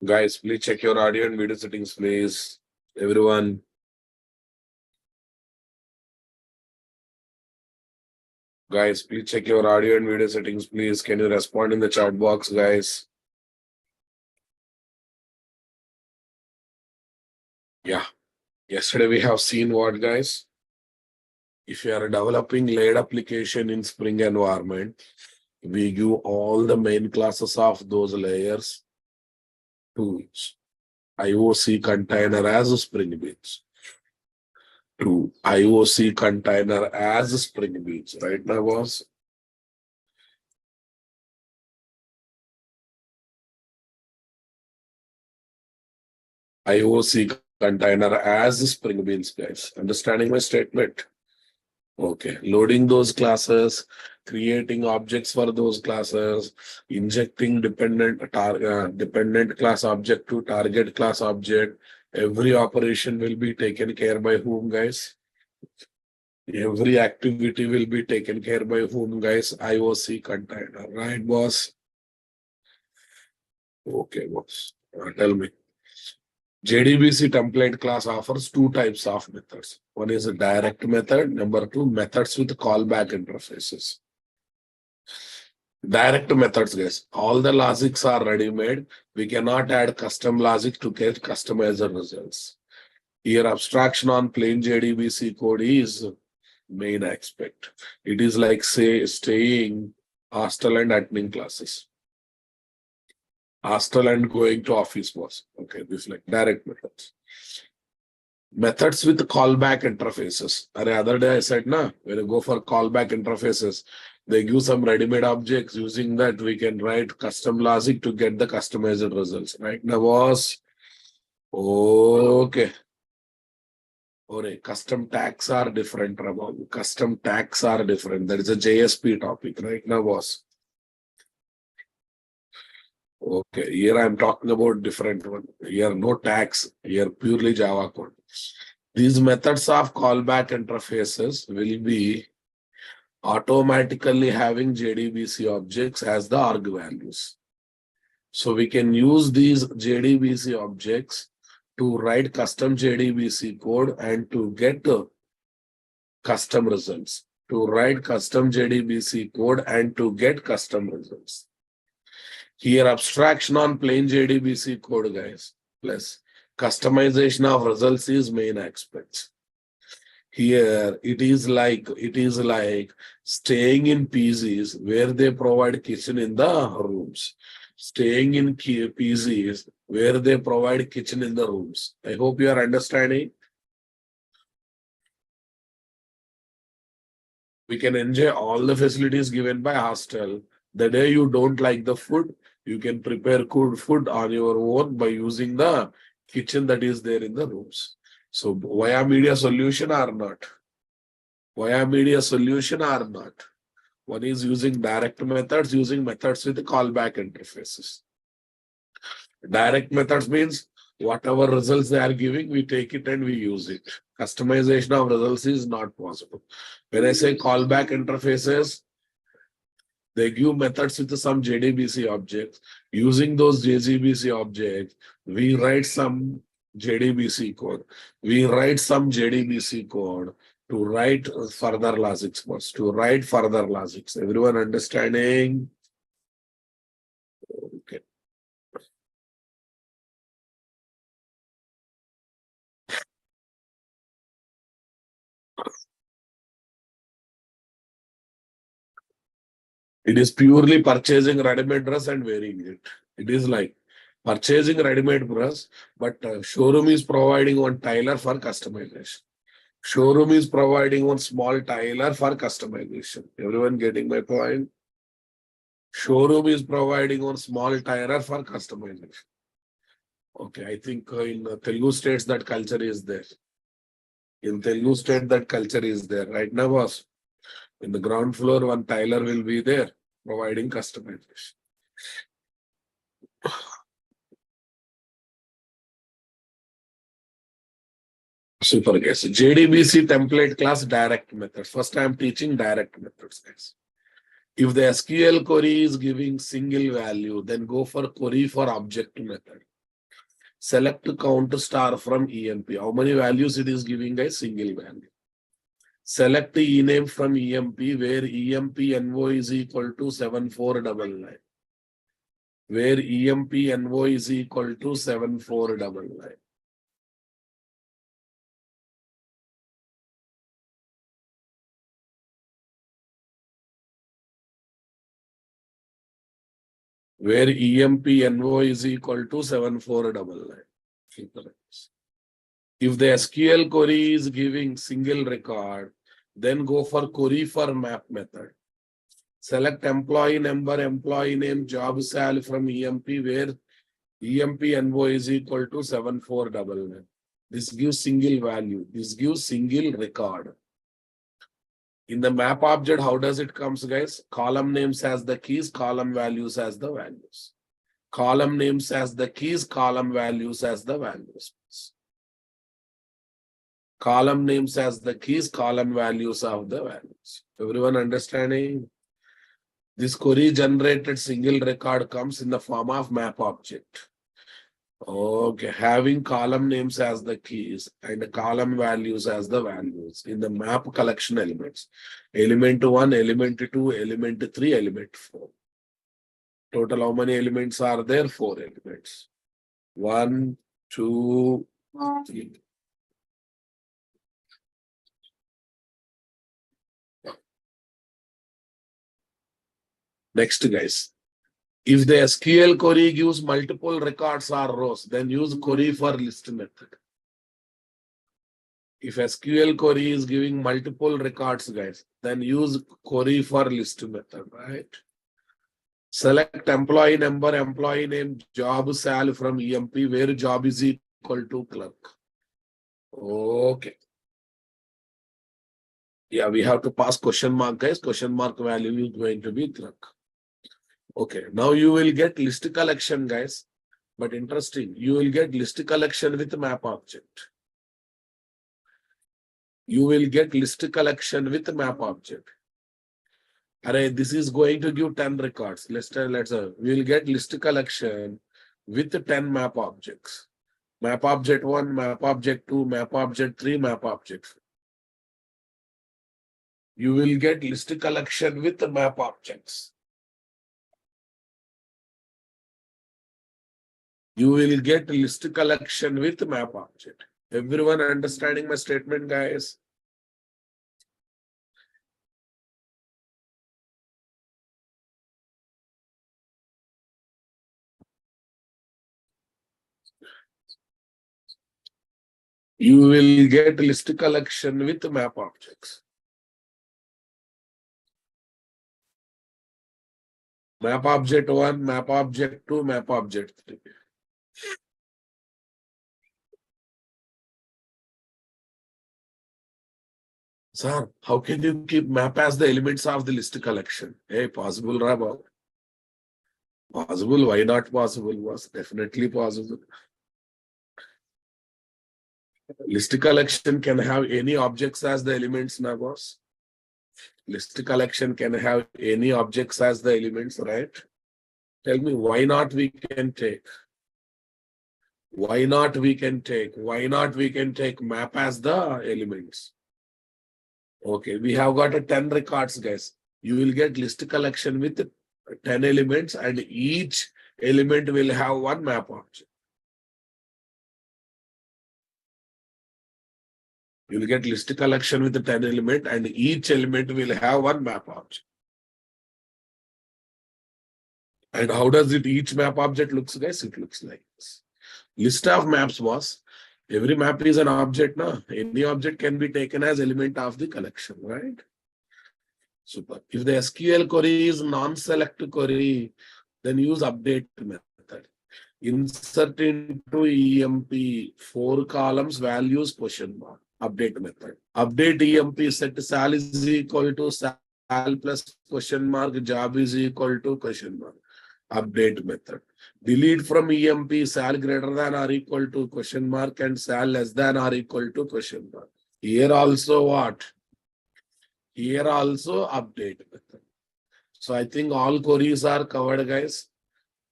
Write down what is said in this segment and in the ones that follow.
Guys, please check your audio and video settings, please. Everyone. Guys, please check your audio and video settings, please. Can you respond in the chat box, guys? Yeah. Yesterday we have seen what, guys? If you are developing laid application in Spring environment, we give all the main classes of those layers to IOC container as a Spring Beans. To IOC container as a Spring Beans, right now, boss? IOC container as Spring Beans, guys. Understanding my statement? Okay. Loading those classes, creating objects for those classes, injecting dependent class object to target class object. Every operation will be taken care by whom, guys? Every activity will be taken care by whom, guys? IOC container, right, boss? Okay, boss. Tell me. JDBC template class offers two types of methods. One is a direct method. Number two, methods with callback interfaces. Direct methods, guys. All the logics are ready-made. We cannot add custom logic to get customized results. Here, abstraction on plain JDBC code is main aspect. It is like, say, staying hostel and admin classes. Hostel and going to office was. Okay, this is like direct methods. Methods with callback interfaces. The other day I said, when you go for callback interfaces, they give some ready-made objects. Using that, we can write custom logic to get the customized results. Right now, was okay. Or custom tags are different, Rabab. Custom tags are different. That is a JSP topic. Right now, was. Okay, here I'm talking about different one. Here no tags, here purely Java code. These methods of callback interfaces will be automatically having JDBC objects as the arg values. So we can use these JDBC objects to write custom JDBC code and to get custom results. To write custom JDBC code and to get custom results. Here, abstraction on plain JDBC code, guys, plus customization of results is main aspects. Here, it is like staying in PZs where they provide kitchen in the rooms. Staying in PZs where they provide kitchen in the rooms. I hope you are understanding. We can enjoy all the facilities given by hostel. The day you don't like the food, you can prepare good food on your own by using the kitchen that is there in the rooms. So via media solution or not? Via media solution or not? One is using direct methods, using methods with callback interfaces. Direct methods means whatever results they are giving, we take it and we use it. Customization of results is not possible. When I say callback interfaces, they give methods with some JDBC objects. Using those JDBC objects, we write some JDBC code. We write some JDBC code to write further logics first, to write further logics. Everyone understanding? Okay. It is purely purchasing ready-made dress and wearing it. It is like purchasing ready-made dress, but showroom is providing one tailor for customization. Showroom is providing one small tailor for customization. Everyone getting my point? Showroom is providing one small tailor for customization. Okay, I think in Telugu states that culture is there. In Telugu state that culture is there. Right now, boss. In the ground floor, one tailor will be there providing customization. Super, guys. JDBC template class direct methods. First, I am teaching direct methods, guys. If the SQL query is giving single value, then go for query for object method. Select count star from EMP. How many values it is giving, guys? Single value. Select ename from EMP where EMP NO is equal to 7499. Where EMP NO is equal to 7499. Where EMP NO is equal to 7499. If the SQL query is giving single record, then go for query for map method. Select employee number, employee name, job sal from EMP where EMP NO is equal to 7499. This gives single value. This gives single record. In the map object, how does it comes, guys? Column names as the keys, column values as the values. Column names as the keys, column values as the values. Column names as the keys, column values of the values. Everyone understanding? This query generated single record comes in the form of map object. Okay, having column names as the keys and column values as the values in the map collection elements. Element 1, element 2, element 3, element 4. Total how many elements are there? 4 elements. 1, 2, 3. Next, guys. If the SQL query gives multiple records or rows, then use query for list method. If SQL query is giving multiple records, guys, then use query for list method, right? Select employee number, employee name, job sal from EMP where job is equal to clerk. Okay. Yeah, we have to pass question mark, guys. Question mark value is going to be clerk. Okay, now you will get list collection, guys. But interesting, you will get list collection with map object. You will get list collection with map object. Array, this is going to give 10 records. Let's we will get list collection with 10 map objects. Map object 1, map object 2, map object 3, map object 4. You will get list collection with map objects. You will get list collection with map object. Everyone understanding my statement, guys? You will get list collection with map objects. Map object 1, map object 2, map object 3. Sir, how can you keep map as the elements of the list collection? Hey, possible, Rabba. Possible, why not possible? Was definitely possible. List collection can have any objects as the elements, na boss. List collection can have any objects as the elements, right? Tell me why not we can take? Why not we can take? Why not we can take map as the elements? Okay, we have got a 10 records, guys. You will get list collection with 10 elements and each element will have one map object. You will get list collection with the 10 element and each element will have one map object. And how does it each map object looks, guys? It looks like this. List of maps was every map is an object, na? Any object can be taken as element of the collection, right? Super. If the SQL query is non-select query, then use update method. Insert into EMP 4 columns values question mark. Update method. Update EMP set sal is equal to sal plus question mark, job is equal to question mark. Update method. Delete from EMP sal greater than or equal to question mark and sal less than or equal to question mark. Here also what? Here also update method. So I think all queries are covered, guys.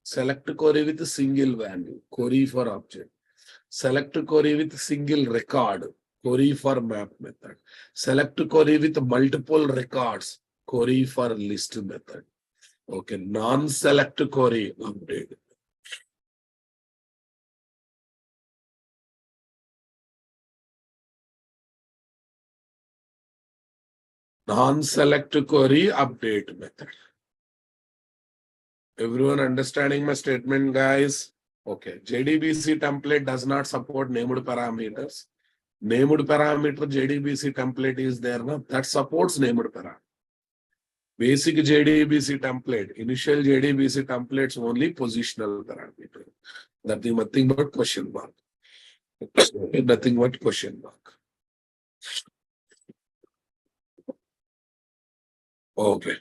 Select query with a single value. Query for object. Select query with single record, query for map method. Select query with multiple records, query for list method. Okay, non-select query update. Non-select query update method. Everyone understanding my statement, guys? Okay, JDBC template does not support named parameters. Named parameter JDBC template is there now that supports named parameter. Basic JDBC template, initial JDBC templates only positional parameter. Nothing but question mark. Nothing but question mark. Okay.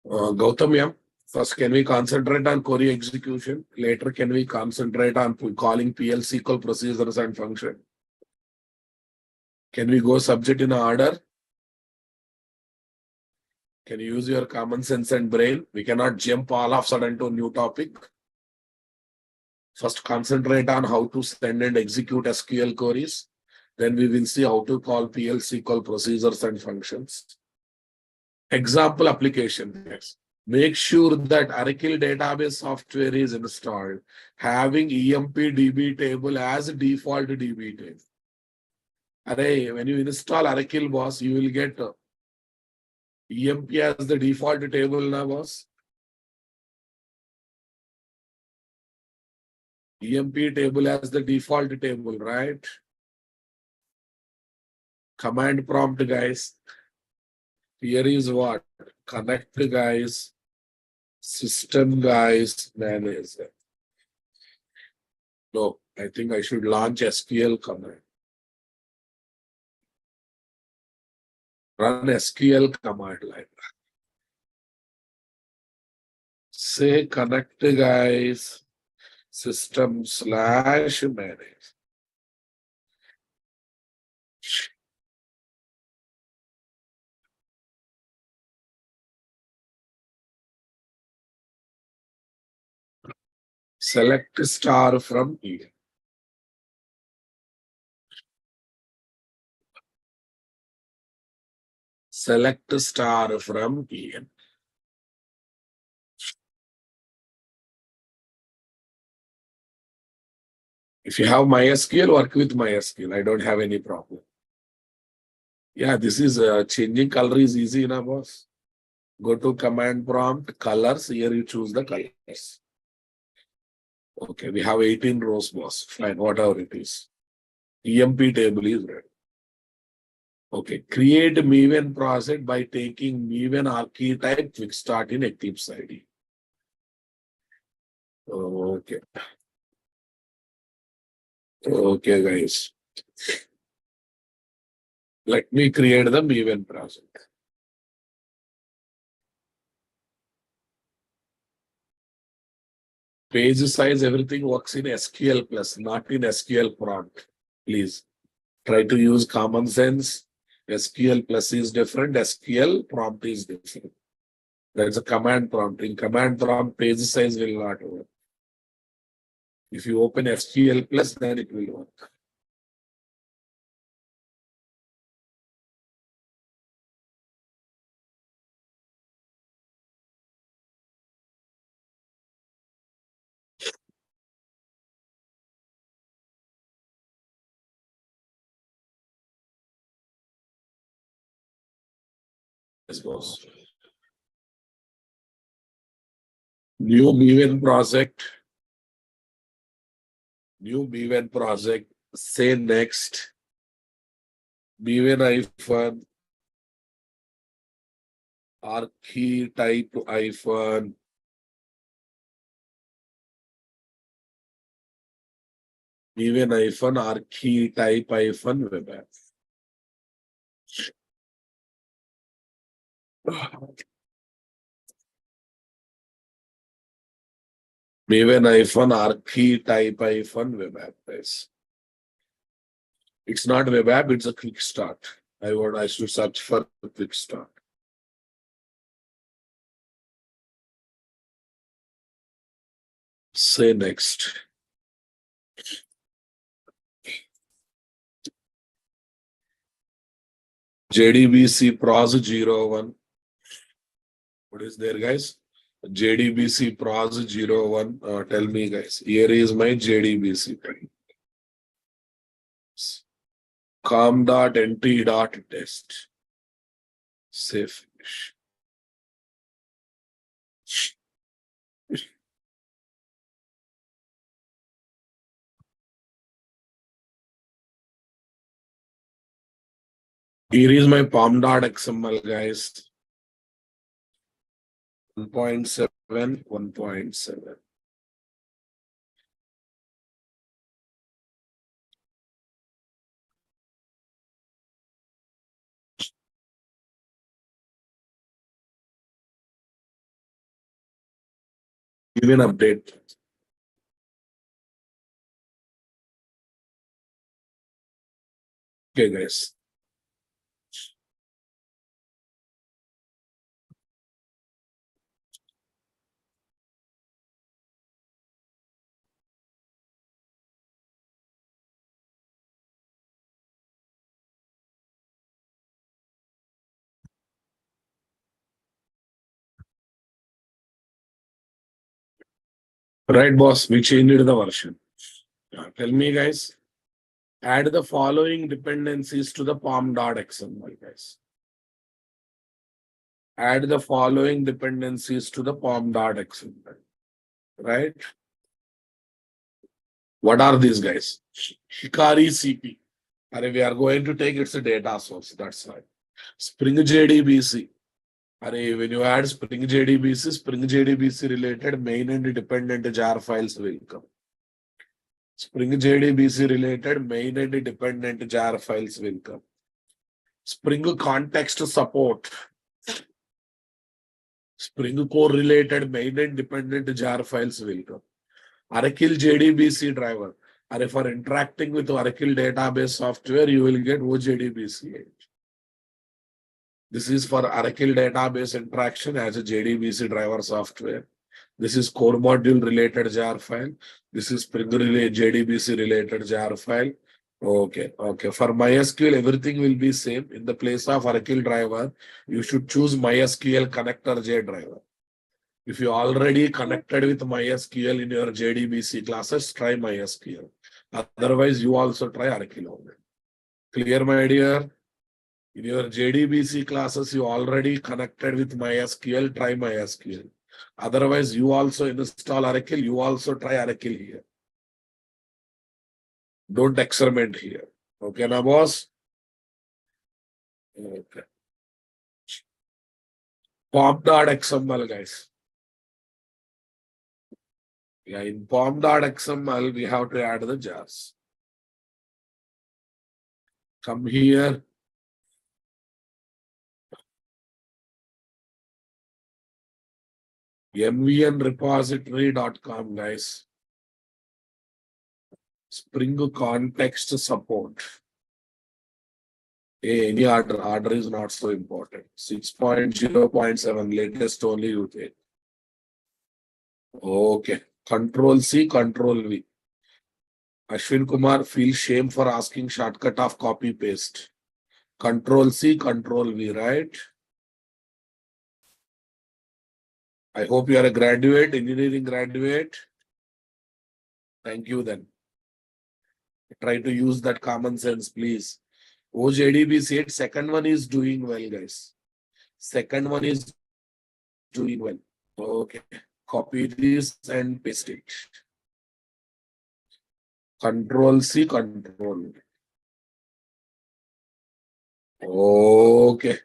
Gautam, yeah. First, can we concentrate on query execution? Later, can we concentrate on calling PL SQL procedures and function? Can we go subject in order? Can you use your common sense and brain? We cannot jump all of a sudden to a new topic. First, concentrate on how to send and execute SQL queries. Then we will see how to call PL SQL procedures and functions. Example application. Yes. Make sure that Oracle database software is installed, having EMP DB table as default DB table. Array, when you install Oracle, boss, you will get EMP as the default table now, boss. EMP table as the default table, right? Command prompt, guys. Here is what? Connect, guys. System, guys. Manager. No, I think I should launch SQL command. Run SQL command line. Say connect, guys. System / manage. Select star from here. Select star from here. If you have MySQL, work with MySQL. I don't have any problem. Yeah, this is changing color is easy, na boss. Go to command prompt, colors. Here you choose the colors. Okay, we have 18 rows, boss. Fine, whatever it is. EMP table is ready. Okay, create Maven project by taking Maven archetype quick start in Eclipse ID. Okay. Okay, guys. Let me create the Maven project. Page size, everything works in SQL plus, not in SQL prompt. Please try to use common sense. SQL plus is different. SQL prompt is different. That's a command prompt. In command prompt, page size will not work. If you open SQL plus, then it will work. Yes, boss. New Maven project. New Maven project. Say next. Maven hyphen. Archetype hyphen. Maven hyphen archetype hyphen web app. Maven hyphen archetype hyphen web app. It's not web app, it's a quick start. I should search for quick start. Say next. JDBC pros 01. What is there, guys? JDBC pros 01. Tell me, guys. Here is my JDBC. com.nt.test. Save finish. Here is my pom.xml, guys. 1.7, 1.7. Give an update. Okay, guys. Right, boss. We changed the version. Tell me, guys. Add the following dependencies to the pom.xml, guys. Add the following dependencies to the pom.xml. Right? What are these, guys? Hikari CP. We are going to take its data source. That's right. Spring JDBC. When you add Spring JDBC related main and dependent jar files will come. Spring JDBC related main and dependent jar files will come. Spring context support. Spring core related main and dependent jar files will come. Oracle JDBC driver. For interacting with Oracle database software, you will get OJDBC. This is for Oracle database interaction as a JDBC driver software. This is core module related jar file. This is Spring JDBC related jar file. Okay. For MySQL, everything will be same. In the place of Oracle driver, you should choose MySQL connector J driver. If you already connected with MySQL in your JDBC classes, try MySQL. Otherwise, you also try Oracle. Clear, my dear? In your JDBC classes, you already connected with MySQL, try MySQL. Otherwise, you also install Oracle, you also try Oracle here. Don't experiment here. Okay, now, boss? Okay. pom.xml, guys. Yeah, in pom.xml, we have to add the jars. Come here. mvnrepository.com, guys. Spring context support. Any order is not so important. 6.0.7 latest only you take. Okay. Control C, Control V. Ashwin Kumar, feel shame for asking shortcut of copy paste. Control C, Control V, right? I hope you are a graduate, engineering graduate. Thank you then. Try to use that common sense, please. OJDB said second one is doing well, guys. Second one is doing well. Okay. Copy this and paste it. Control C, Control V. Okay.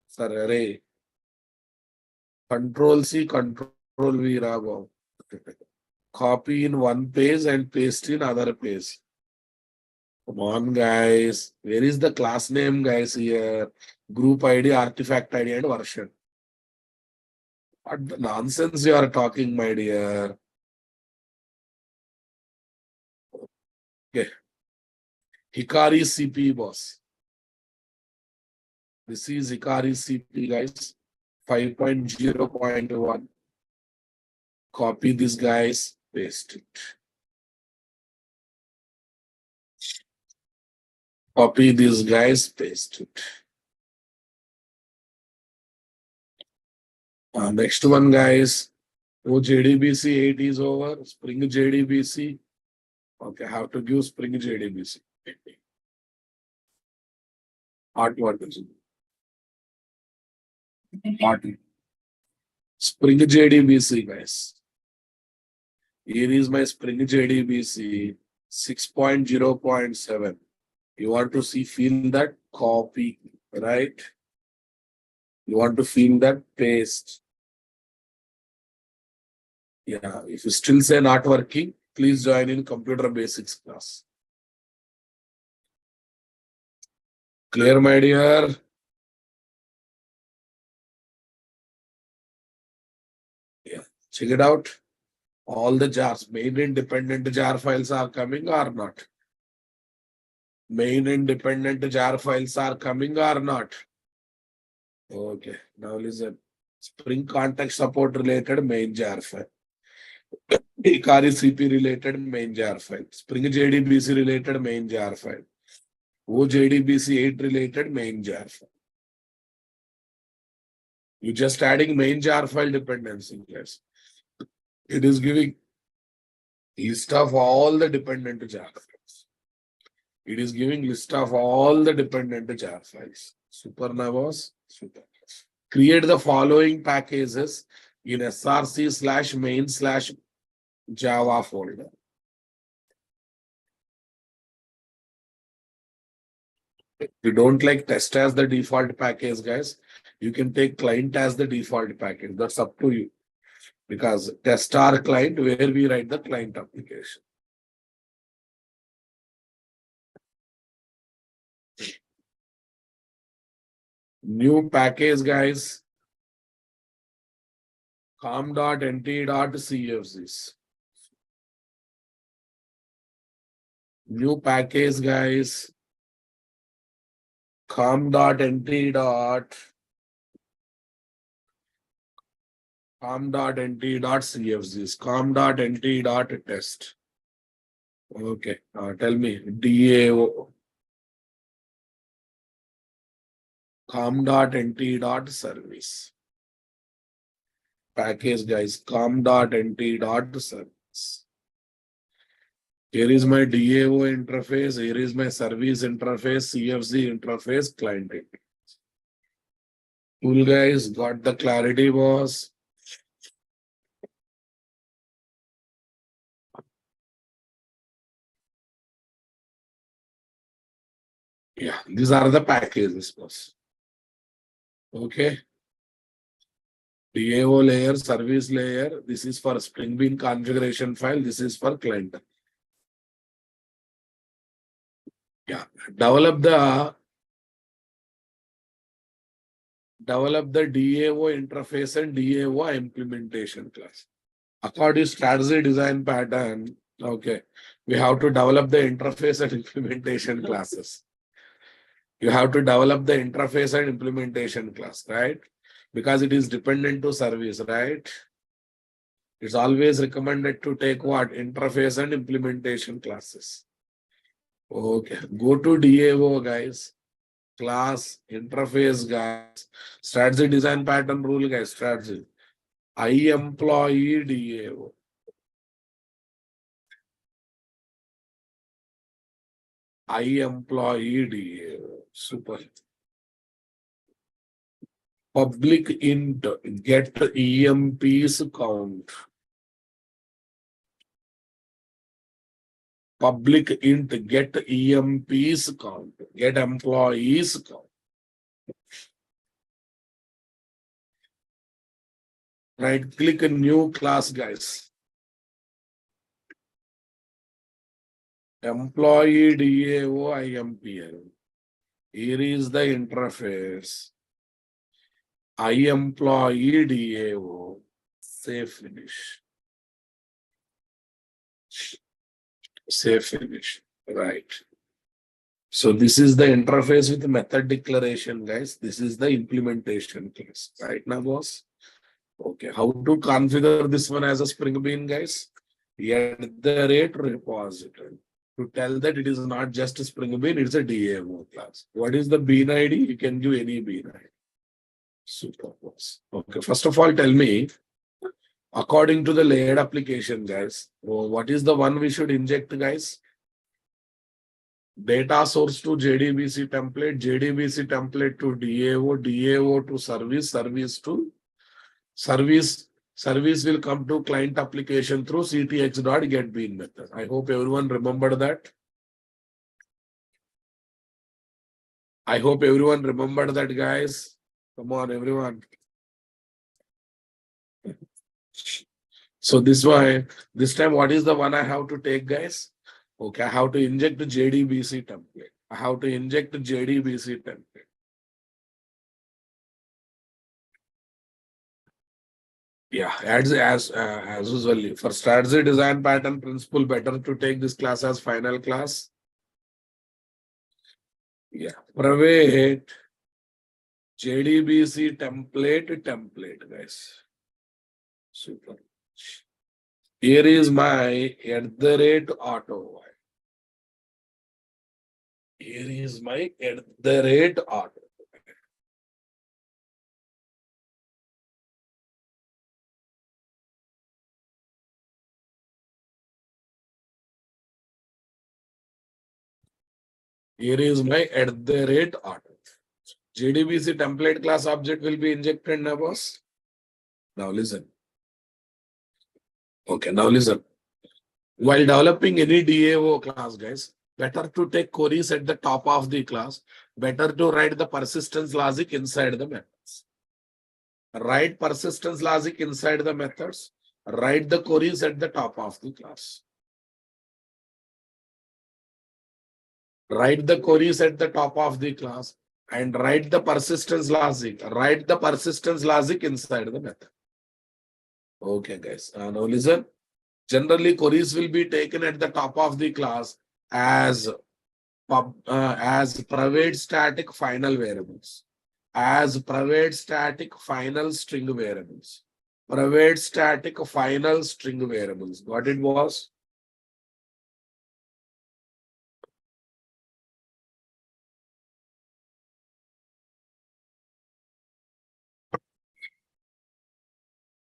Sir, array. Control C, Control V, Raghav. Copy in one page and paste in other page. Come on, guys. Where is the class name, guys, here? Group ID, artifact ID, and version. What the nonsense you are talking, my dear? Okay. Hikari CP, boss. This is Hikari CP, guys. 5.0.1. Copy this, guys. Paste it. Copy these guys, paste it. Next one, guys. Oh, JDBC 8 is over. Spring JDBC. Okay, have to give Spring JDBC. Hot water. Hot. Spring JDBC, guys. Here is my Spring JDBC 6.0.7. You want to see, feel that? Copy, right? You want to feel that? Paste. Yeah, if you still say not working, please join in computer basics class. Clear, my dear? Yeah, check it out. All the jars, main and dependent jar files are coming or not? Main and dependent jar files are coming or not? Okay, now listen. Spring context support related main jar file. Ikari CP related main jar file. Spring JDBC related main jar file. JDBC 8 related main jar file. You just adding main jar file dependency. Yes. It is giving list of all the dependent jar files. It is giving list of all the dependent jar files. Super Navos. Super. Create the following packages in src/main/java folder. If you don't like test as the default package, guys, you can take client as the default package. That's up to you. Because test our client where we write the client application. New package, guys. com.nt.cfgs. New package, guys. com.nt.cfgs. com.nt.test. Okay. Tell me. DAO. com.nt.service. Package, guys. com.nt.service. Here is my DAO interface. Here is my service interface, CFG interface, client interface. Cool, guys. Got the clarity, boss. Yeah, these are the packages, boss. Okay. DAO layer, service layer. This is for Spring Bean configuration file. This is for client. Yeah. Develop the DAO interface and DAO implementation class. According to strategy design pattern, okay, we have to develop the interface and implementation classes. You have to develop the interface and implementation class, right? Because it is dependent to service, right? It's always recommended to take what? Interface and implementation classes. Okay, go to DAO, guys. Class, interface, guys. Strategy design pattern rule, guys. Strategy. I employee DAO. I employee DAO. Super. Public int get EMPs count. Public int get EMPs count. Get employees count. Right click a new class, guys. Employee DAO IMPL. Here is the interface. I employee DAO. Save finish. Save finish. Right. So this is the interface with method declaration, guys. This is the implementation class. Right now, boss? Okay. How to configure this one as a Spring Bean, guys? At the rate repository. to tell that it is not just a Spring Bean, it's a DAO class. What is the bean ID? You can give any bean ID. Super. Okay, first of all, tell me, according to the layered application, guys, what is the one we should inject, guys? Data source to JDBC template, JDBC template to DAO, DAO to service, service to service. Service will come to client application through ctx.getBean method. I hope everyone remembered that. I hope everyone remembered that, guys. Come on, everyone. So this time, what is the one I have to take, guys? Okay, I have to inject the JDBC template. I have to inject the JDBC template. Yeah, as usually for strategy design pattern principle, better to take this class as final class. Yeah, private JDBC template, guys. Super. Here is my @auto. Here is my @auto. Here is my @auto. JDBC template class object will be injected now, boss. Now listen. Okay, now listen. While developing any DAO class, guys, better to take queries at the top of the class. Better to write the persistence logic inside the methods. Write persistence logic inside the methods. Write the queries at the top of the class. Write the queries at the top of the class and write the persistence logic. Write the persistence logic inside the method. Okay, guys. Now listen. Generally, queries will be taken at the top of the class as private static final variables. As private static final string variables. Private static final string variables. What it was?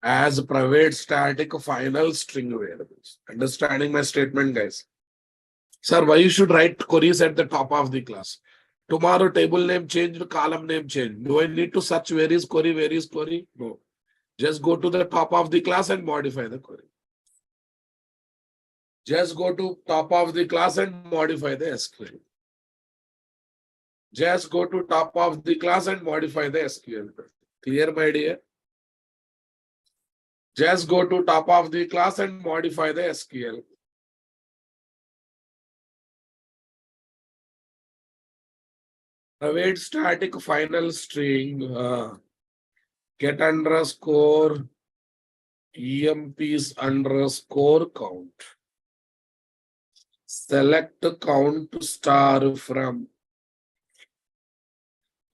As private static final string variables. Understanding my statement, guys? Sir, why you should write queries at the top of the class? Tomorrow table name changed, column name changed. Do I need to search where is query? No. Just go to the top of the class and modify the query. Just go to top of the class and modify the SQL. Just go to top of the class and modify the SQL. Clear, my dear? Just go to top of the class and modify the SQL. Private static final string get underscore EMPs underscore count. Select count star from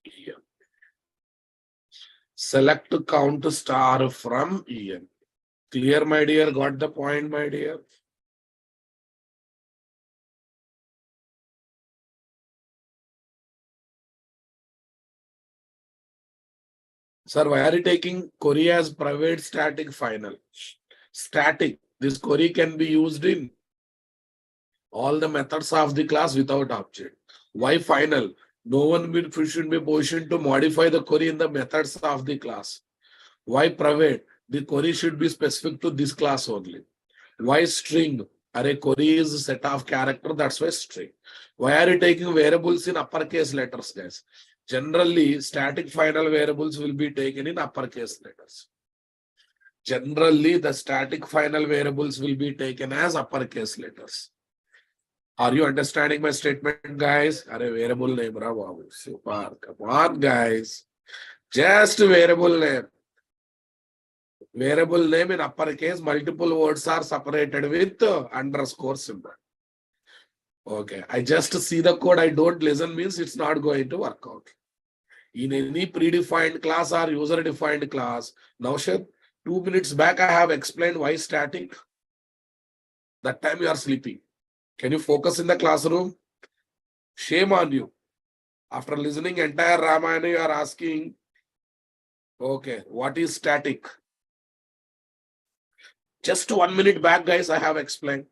EM. Select count star from EM. Clear, my dear? Got the point, my dear? Sir, why are you taking query as private static final? Static. This query can be used in all the methods of the class without object. Why final? No one should be positioned to modify the query in the methods of the class. Why private? The query should be specific to this class only. Why string? Array query is a set of character, that's why string. Why are you taking variables in uppercase letters, guys? Generally, static final variables will be taken in uppercase letters. Generally, the static final variables will be taken as uppercase letters. Are you understanding my statement, guys? Array variable name, super. Come on, guys. Just variable name. Variable name in uppercase, multiple words are separated with underscore symbol. Okay, I just see the code, I don't listen means it's not going to work out. In any predefined class or user-defined class, now, 2 minutes back I have explained why static. That time you are sleeping. Can you focus in the classroom? Shame on you. After listening entire Ramayana, you are asking, okay, what is static? Just 1 minute back, guys, I have explained.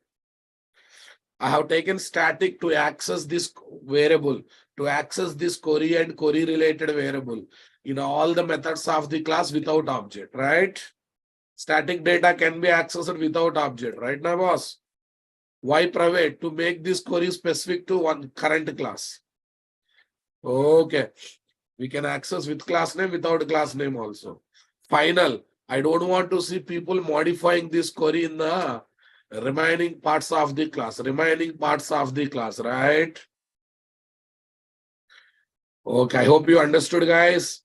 I have taken static to access this variable, to access this query and query related variable in all the methods of the class without object, right? Static data can be accessed without object, right now, boss? Why private? To make this query specific to one current class. Okay. We can access with class name, without class name also. Final. I don't want to see people modifying this query in the remaining parts of the class. Remaining parts of the class, right? Okay. I hope you understood, guys.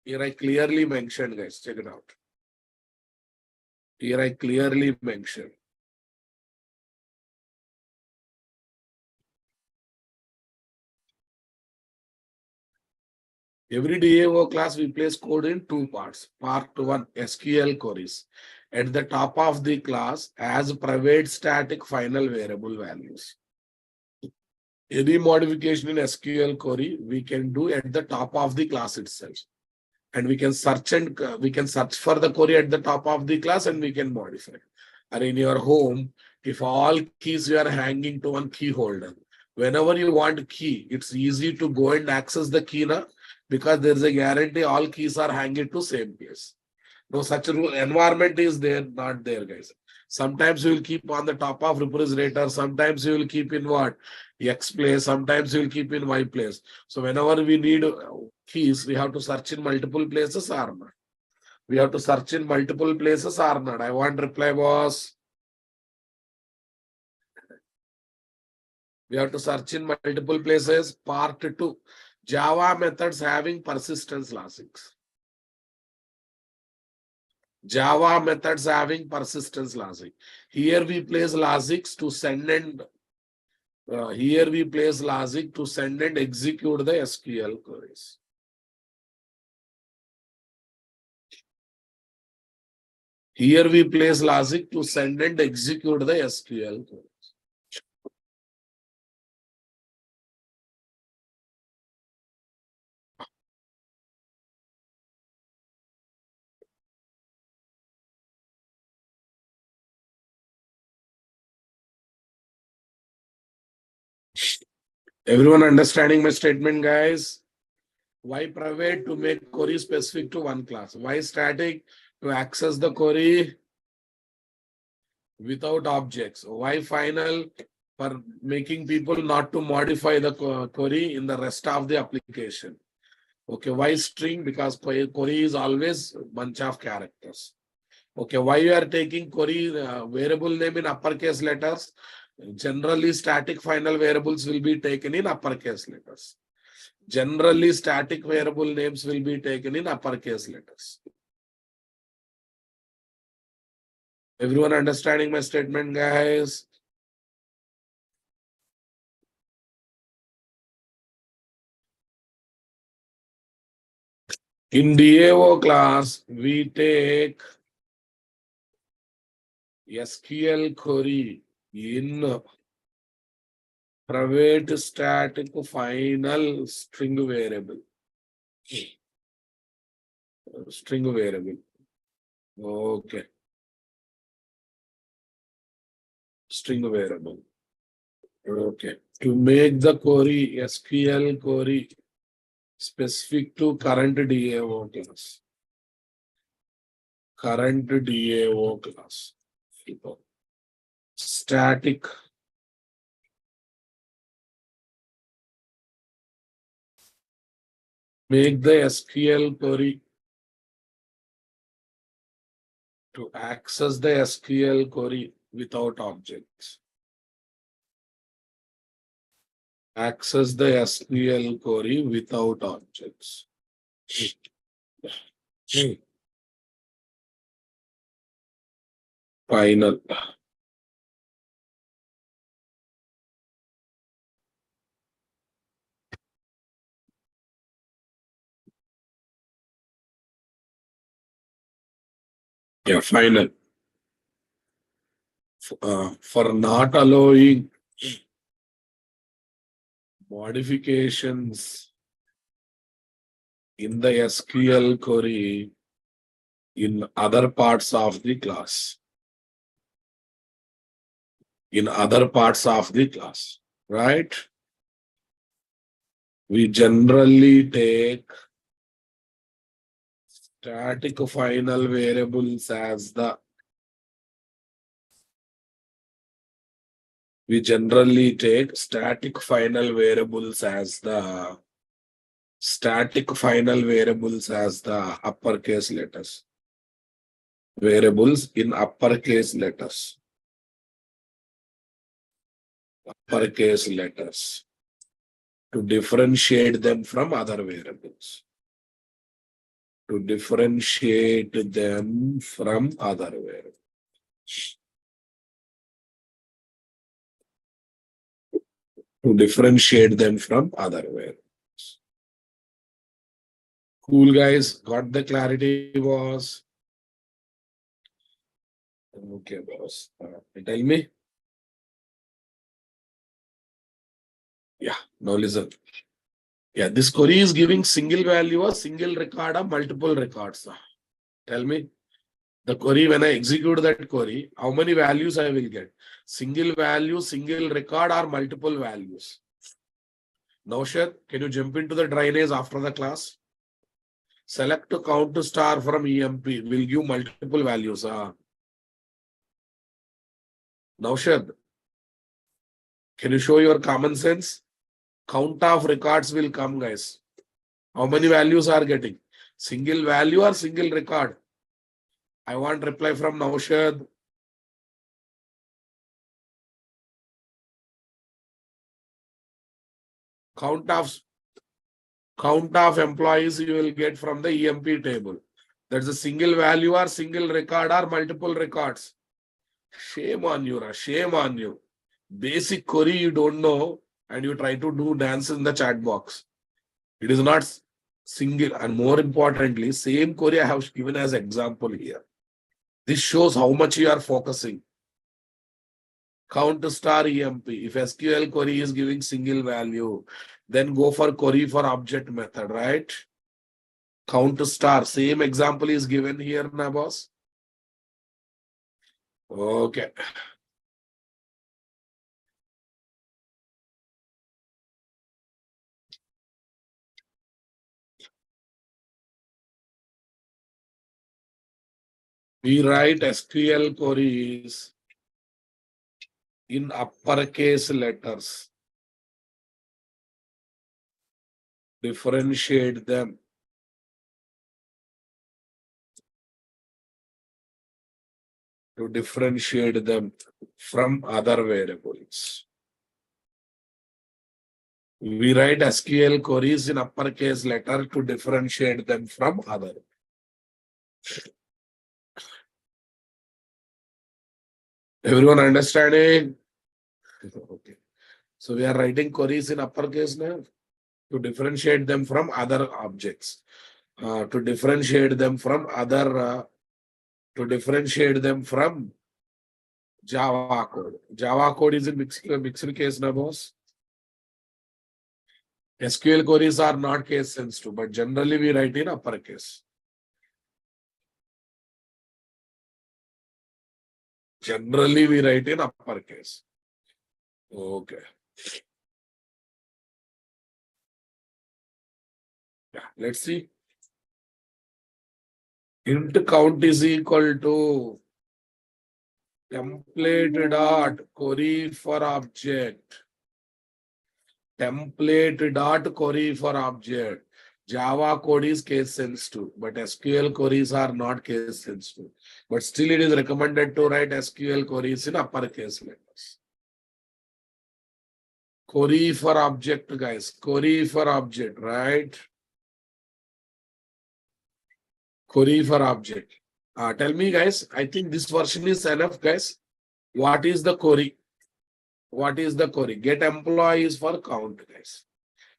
Here I clearly mentioned, guys. Check it out. Here I clearly mentioned. Every DAO class we place code in two parts. Part 1, SQL queries. At the top of the class as private static final variable values. Any modification in SQL query we can do at the top of the class itself. And we can search for the query at the top of the class and we can modify. Or in your home, if all keys you are hanging to one key holder, whenever you want key, it's easy to go and access the key now, because there is a guarantee all keys are hanging to same place. No such rule. Environment is there, not there, guys. Sometimes you will keep on the top of refrigerator. Sometimes you will keep in what? X place. Sometimes you will keep in Y place. So whenever we need keys, we have to search in multiple places or not. We have to search in multiple places or not. I want reply, boss. We have to search in multiple places. Part 2. Java methods having persistence logics. Java methods having persistence logic. Here we place logics to send and execute the SQL queries. Here we place logic to send and execute the SQL queries. Everyone understanding my statement, guys? Why private? To make query specific to one class. Why static? To access the query without objects. Why final? For making people not to modify the query in the rest of the application. Okay, why string? Because query is always bunch of characters. Okay, why you are taking query variable name in uppercase letters? Generally, static final variables will be taken in uppercase letters. Generally, static variable names will be taken in uppercase letters. Everyone understanding my statement, guys? In DAO class, we take SQL query in private static final string variable. String variable. Okay. String variable. Okay. To make the query, SQL query specific to current DAO class. Current DAO class. Static. Make the SQL query to access the SQL query without objects. Access the SQL query without objects. Final. Yeah, final. For not allowing modifications in the SQL query in other parts of the class. In other parts of the class, right? We generally take static final variables as the uppercase letters. Variables in uppercase letters. Uppercase letters. To differentiate them from other variables. To differentiate them from other variables. To differentiate them from other variables. Cool, guys. Got the clarity, boss? Okay, boss. Tell me. Yeah, now listen. Yeah, this query is giving single value, a single record, or multiple records. Tell me. The query, when I execute that query, how many values I will get? Single value, single record, or multiple values? Naushad, can you jump into the drainage after the class? Select to count to star from EMP. Will give multiple values. Naushad, can you show your common sense? Count of records will come, guys. How many values are getting? Single value or single record? I want reply from Naushad. Count of employees you will get from the EMP table. That's a single value or single record or multiple records. Shame on you, shame on you. Basic query you don't know and you try to do dance in the chat box. It is not single, and more importantly, same query I have given as example here. This shows how much you are focusing. Count to star EMP. If SQL query is giving single value, then go for query for object method, right? Count to star. Same example is given here, na boss? Okay. We write SQL queries in uppercase letters. Differentiate them. To differentiate them from other variables. We write SQL queries in uppercase letter to differentiate them from other. Everyone understanding? Okay. So we are writing queries in uppercase now to differentiate them from other objects. To differentiate them from other. To differentiate them from Java code. Java code is in mixed case now, boss. SQL queries are not case sensitive, but generally we write in uppercase. Generally we write in uppercase. Okay. Yeah, let's see. Int count is equal to template dot query for object. Template dot query for object. Java code is case sensitive, but SQL queries are not case sensitive. But still it is recommended to write SQL queries in uppercase letters. Query for object, guys. Query for object, right? Query for object. Tell me, guys, I think this version is enough, guys. What is the query? What is the query? Get employees for count, guys.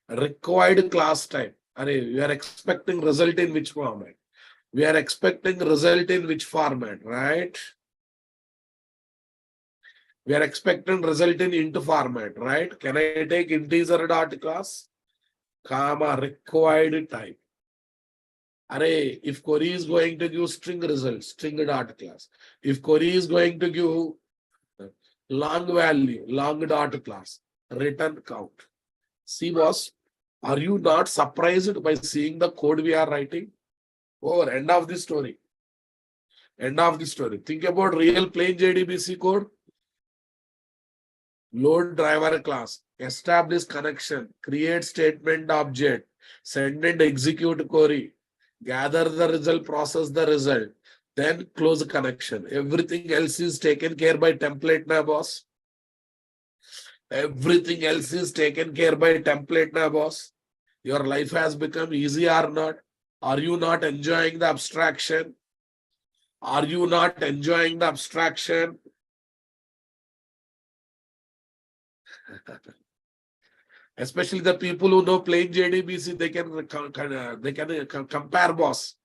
Required class type. We are expecting result in which format? We are expecting result in which format, right? We are expecting result in int format, right? Can I take integer dot class? Comma required type. Array, if query is going to give string result, string dot class. If query is going to give long value, long dot class, return count. See, boss, are you not surprised by seeing the code we are writing? Over, end of the story. End of the story. Think about real plain JDBC code. Load driver class, establish connection, create statement object, send and execute query, gather the result, process the result, then close connection. Everything else is taken care by template na boss. Everything else is taken care by template na boss. Your life has become easy or not? Are you not enjoying the abstraction? Are you not enjoying the abstraction? Especially the people who know plain JDBC, they can compare, boss.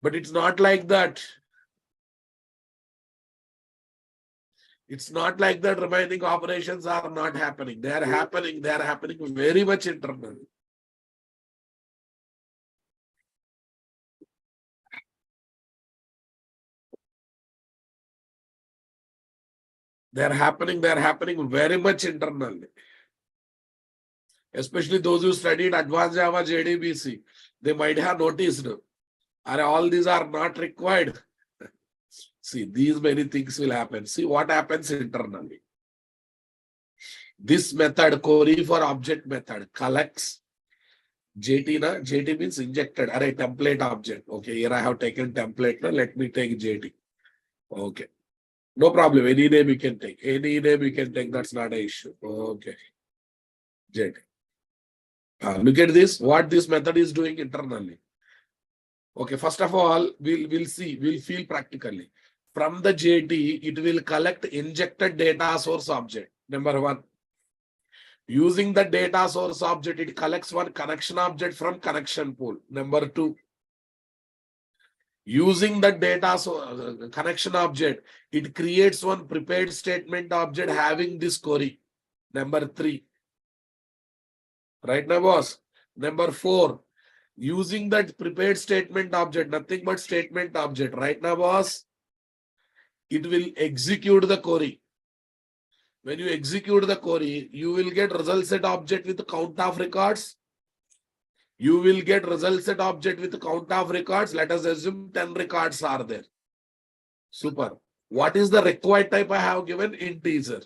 But it's not like that. It's not like that. Remaining operations are not happening. They are happening. They are happening very much internally. They are happening very much internally. Especially those who studied Advanced Java JDBC, they might have noticed, all these are not required. See, these many things will happen. See what happens internally. This method, query for object method, collects JT. JT means injected. Array template object. Okay, here I have taken template. Let me take JT. Okay. No problem. Any name you can take. Any name you can take. That's not an issue. Okay. JT. Look at this. What this method is doing internally. Okay. First of all, we'll feel practically. From the JT, it will collect injected data source object. Number one. Using the data source object, it collects one connection object from connection pool. Number two. Using the data connection object, it creates one prepared statement object having this query. Number three. Right now, boss. Number four. Using that prepared statement object, nothing but statement object. Right now, boss. It will execute the query. When you execute the query, you will get result set object with count of records. You will get result set object with count of records. Let us assume 10 records are there. Super. What is the required type I have given? Integer.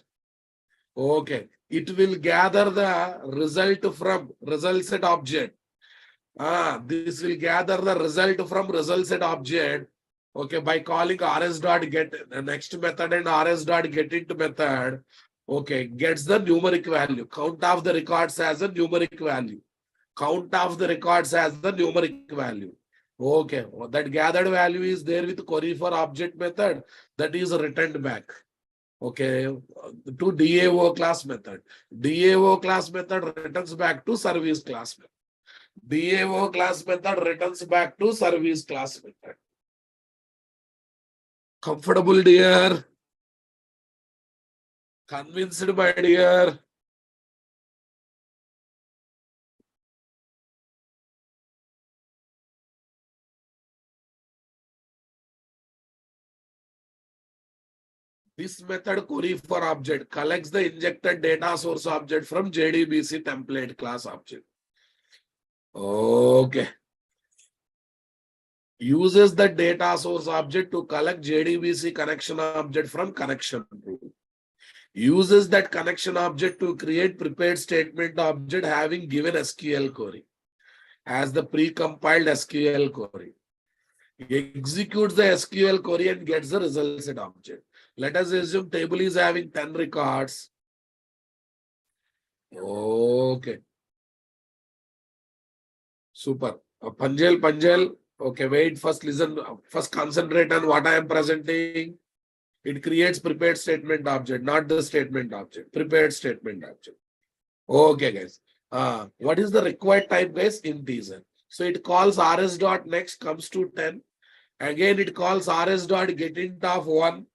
Okay. It will gather the result from result set object. This will gather the result from result set object. Okay, by calling rs.get next method and rs.getInt method. Okay, gets the numeric value. Count of the records as a numeric value. Count of the records as the numeric value. Okay, that gathered value is there with query for object method that is returned back. Okay, to DAO class method. DAO class method returns back to service class method. DAO class method returns back to service class method. Comfortable, dear? Convinced, my dear? This method query for object collects the injected data source object from JDBC template class object. Okay. Uses the data source object to collect JDBC connection object from connection pool. Uses that connection object to create prepared statement object having given SQL query as the pre-compiled SQL query. Executes the SQL query and gets the result set object. Let us assume table is having 10 records. Okay. Super. Panjal. Okay, wait, first listen, first concentrate on what I am presenting. It creates prepared statement object, not the statement object, prepared statement object. Okay, guys. What is the required type, guys? Integer. So it calls rs.next comes to 10. Again, it calls rs.getInt of 1.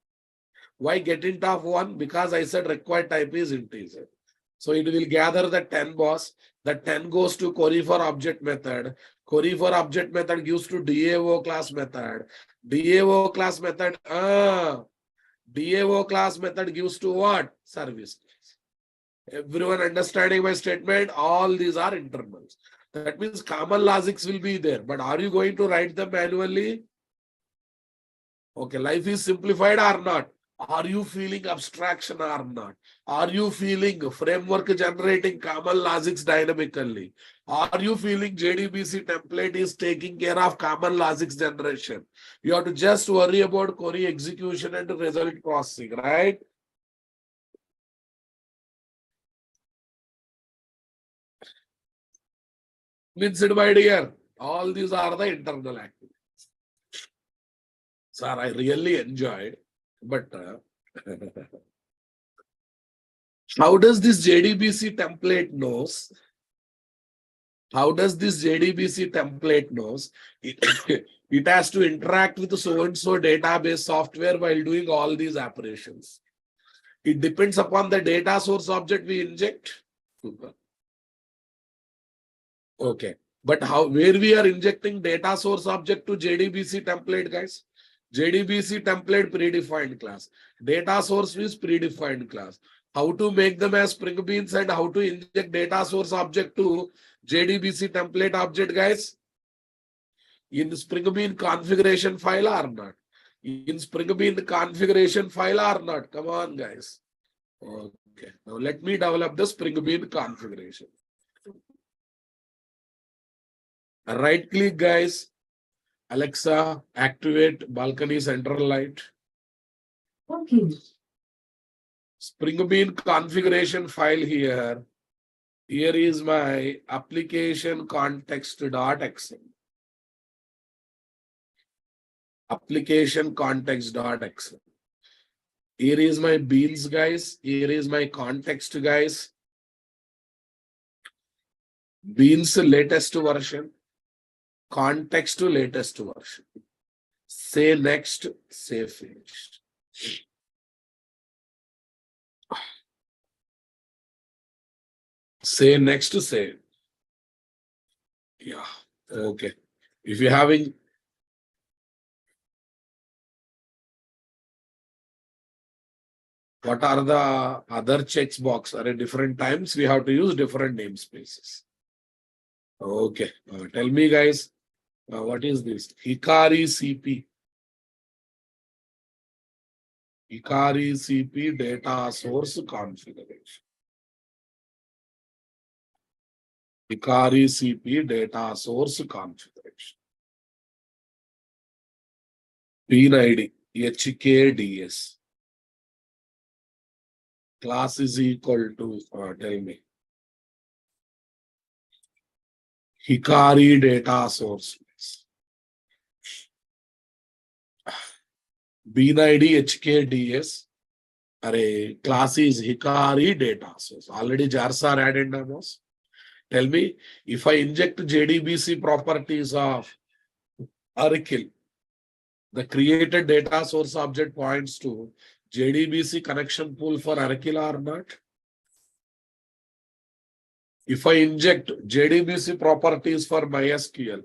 Why get int of 1? Because I said required type is integer. So it will gather the 10 boss. The 10 goes to query for object method. Query for object method gives to DAO class method. DAO class method, DAO class method gives to what? Service. Everyone understanding my statement? All these are internals. That means common logics will be there. But are you going to write them manually? Okay, life is simplified or not? Are you feeling abstraction or not? Are you feeling framework generating common logics dynamically? Are you feeling JDBC template is taking care of common logics generation? You have to just worry about query execution and result processing, right? Means it, my dear. All these are the internal activities. Sir, I really enjoyed, but how does this JDBC template knows? How does this JDBC template knows? It has to interact with the so-and-so database software while doing all these operations. It depends upon the data source object we inject. Super. Okay. But where we are injecting data source object to JDBC template, guys? JDBC template predefined class. Data source is predefined class. How to make them as Spring Beans and how to inject data source object to JDBC template object, guys? In Spring Bean configuration file or not? In Spring Bean configuration file or not? Come on, guys. Okay. Now let me develop the Spring Bean configuration. Right click, guys. Alexa, activate balcony central light. Okay. Spring Bean configuration file here. Here is my application context.xm. Application context.xm. Here is my beans, guys. Here is my context, guys. Beans latest version. Context to latest version. Say next, say finish. Say next to say. Yeah. Okay. If you're having what are the other checks box? At different times we have to use different namespaces. Okay. Tell me, guys. What is this? Hikari CP. Hikari CP data source configuration. Hikari CP data source configuration. Bean ID HKDS. Class is equal to, tell me. Hikari data source. Bean ID HKDS. Array, class is Hikari data source. Already jars are added now. Tell me, if I inject JDBC properties of Oracle, the created data source object points to JDBC connection pool for Oracle or not? If I inject JDBC properties for MySQL,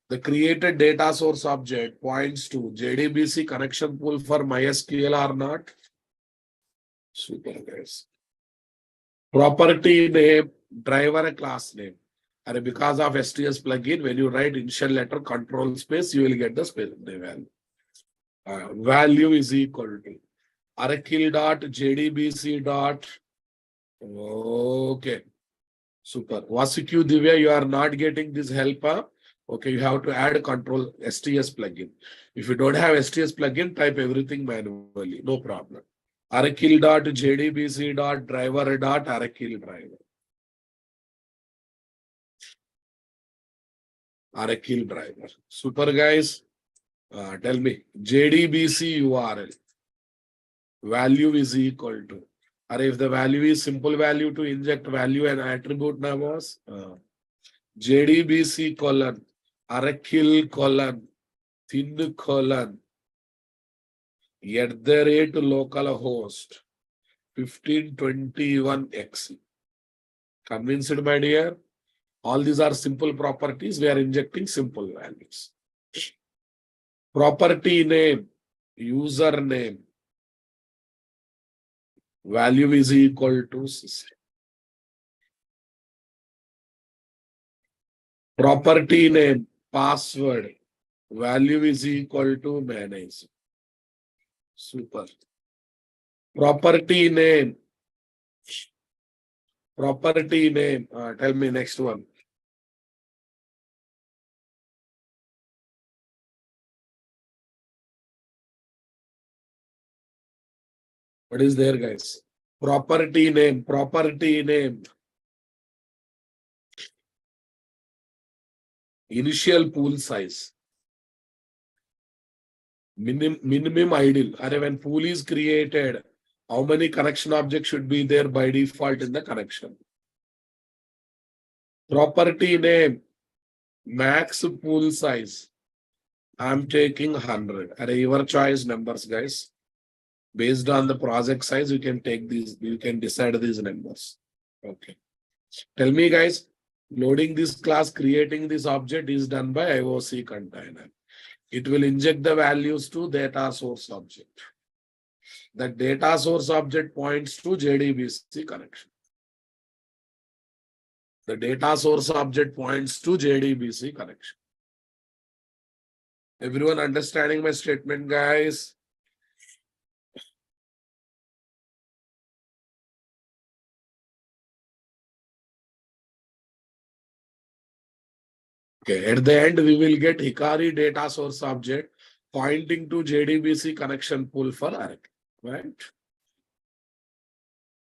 the created data source object points to JDBC connection pool for MySQL or not? Super, guys. Property name, driver class name. And because of STS plugin, when you write initial letter control space, you will get the space the value. Value is equal to Oracle.jdbc. Okay. Super. Vasuki Divya, you are not getting this help. Okay, you have to add control STS plugin. If you don't have STS plugin, type everything manually. No problem. Oracle.jdbc.driver.oracle driver. Oracle driver. Super, guys. Tell me, JDBC URL. Value is equal to. Or if the value is simple value to inject value and attribute now was JDBC Oracle thin at the rate localhost 1521x. Convinced, my dear? All these are simple properties. We are injecting simple values. Property name, username, value is equal to system. Property name, password, value is equal to manager. Super. Property name, tell me next one. What is there, guys? Property name. Initial pool size. Minimum idle. When pool is created, how many connection objects should be there by default in the connection? Property name, max pool size. I'm taking 100. Your choice numbers, guys. Based on the project size, you can take these, you can decide these numbers. Okay. Tell me, guys, loading this class, creating this object is done by IOC container. It will inject the values to data source object. The data source object points to JDBC connection. The data source object points to JDBC connection. Everyone understanding my statement, guys? Okay, at the end, we will get Hikari data source object pointing to JDBC connection pool for array, right?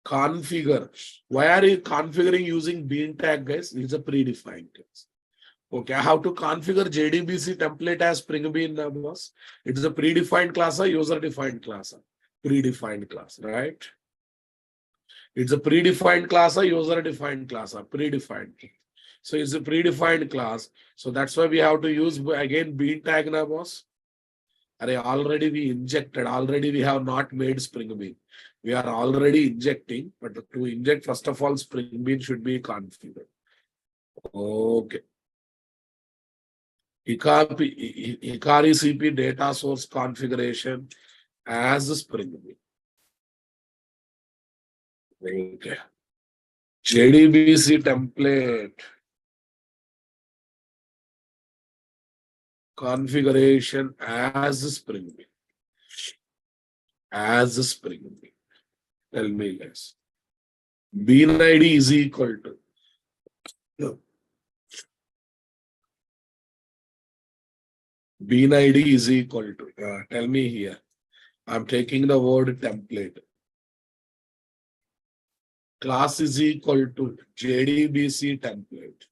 Configure. Why are you configuring using bean tag, guys? It's a predefined class. Okay, how to configure JDBC template as Spring Bean, boss? It's a predefined class or user-defined class? Predefined class, right? It's a predefined class or user-defined class? Predefined. So it's a predefined class. So that's why we have to use again bean tag, na boss. Already we injected, already we have not made Spring Bean. We are already injecting, but to inject, first of all, Spring Bean should be configured. Okay. Hikari CP data source configuration as Spring Bean. Okay. JDBC template configuration as Spring Bean. As Spring Bean. Tell me, guys. Bean ID is equal to. No. Bean ID is equal to. Tell me here. I'm taking the word template. Class is equal to JDBC template.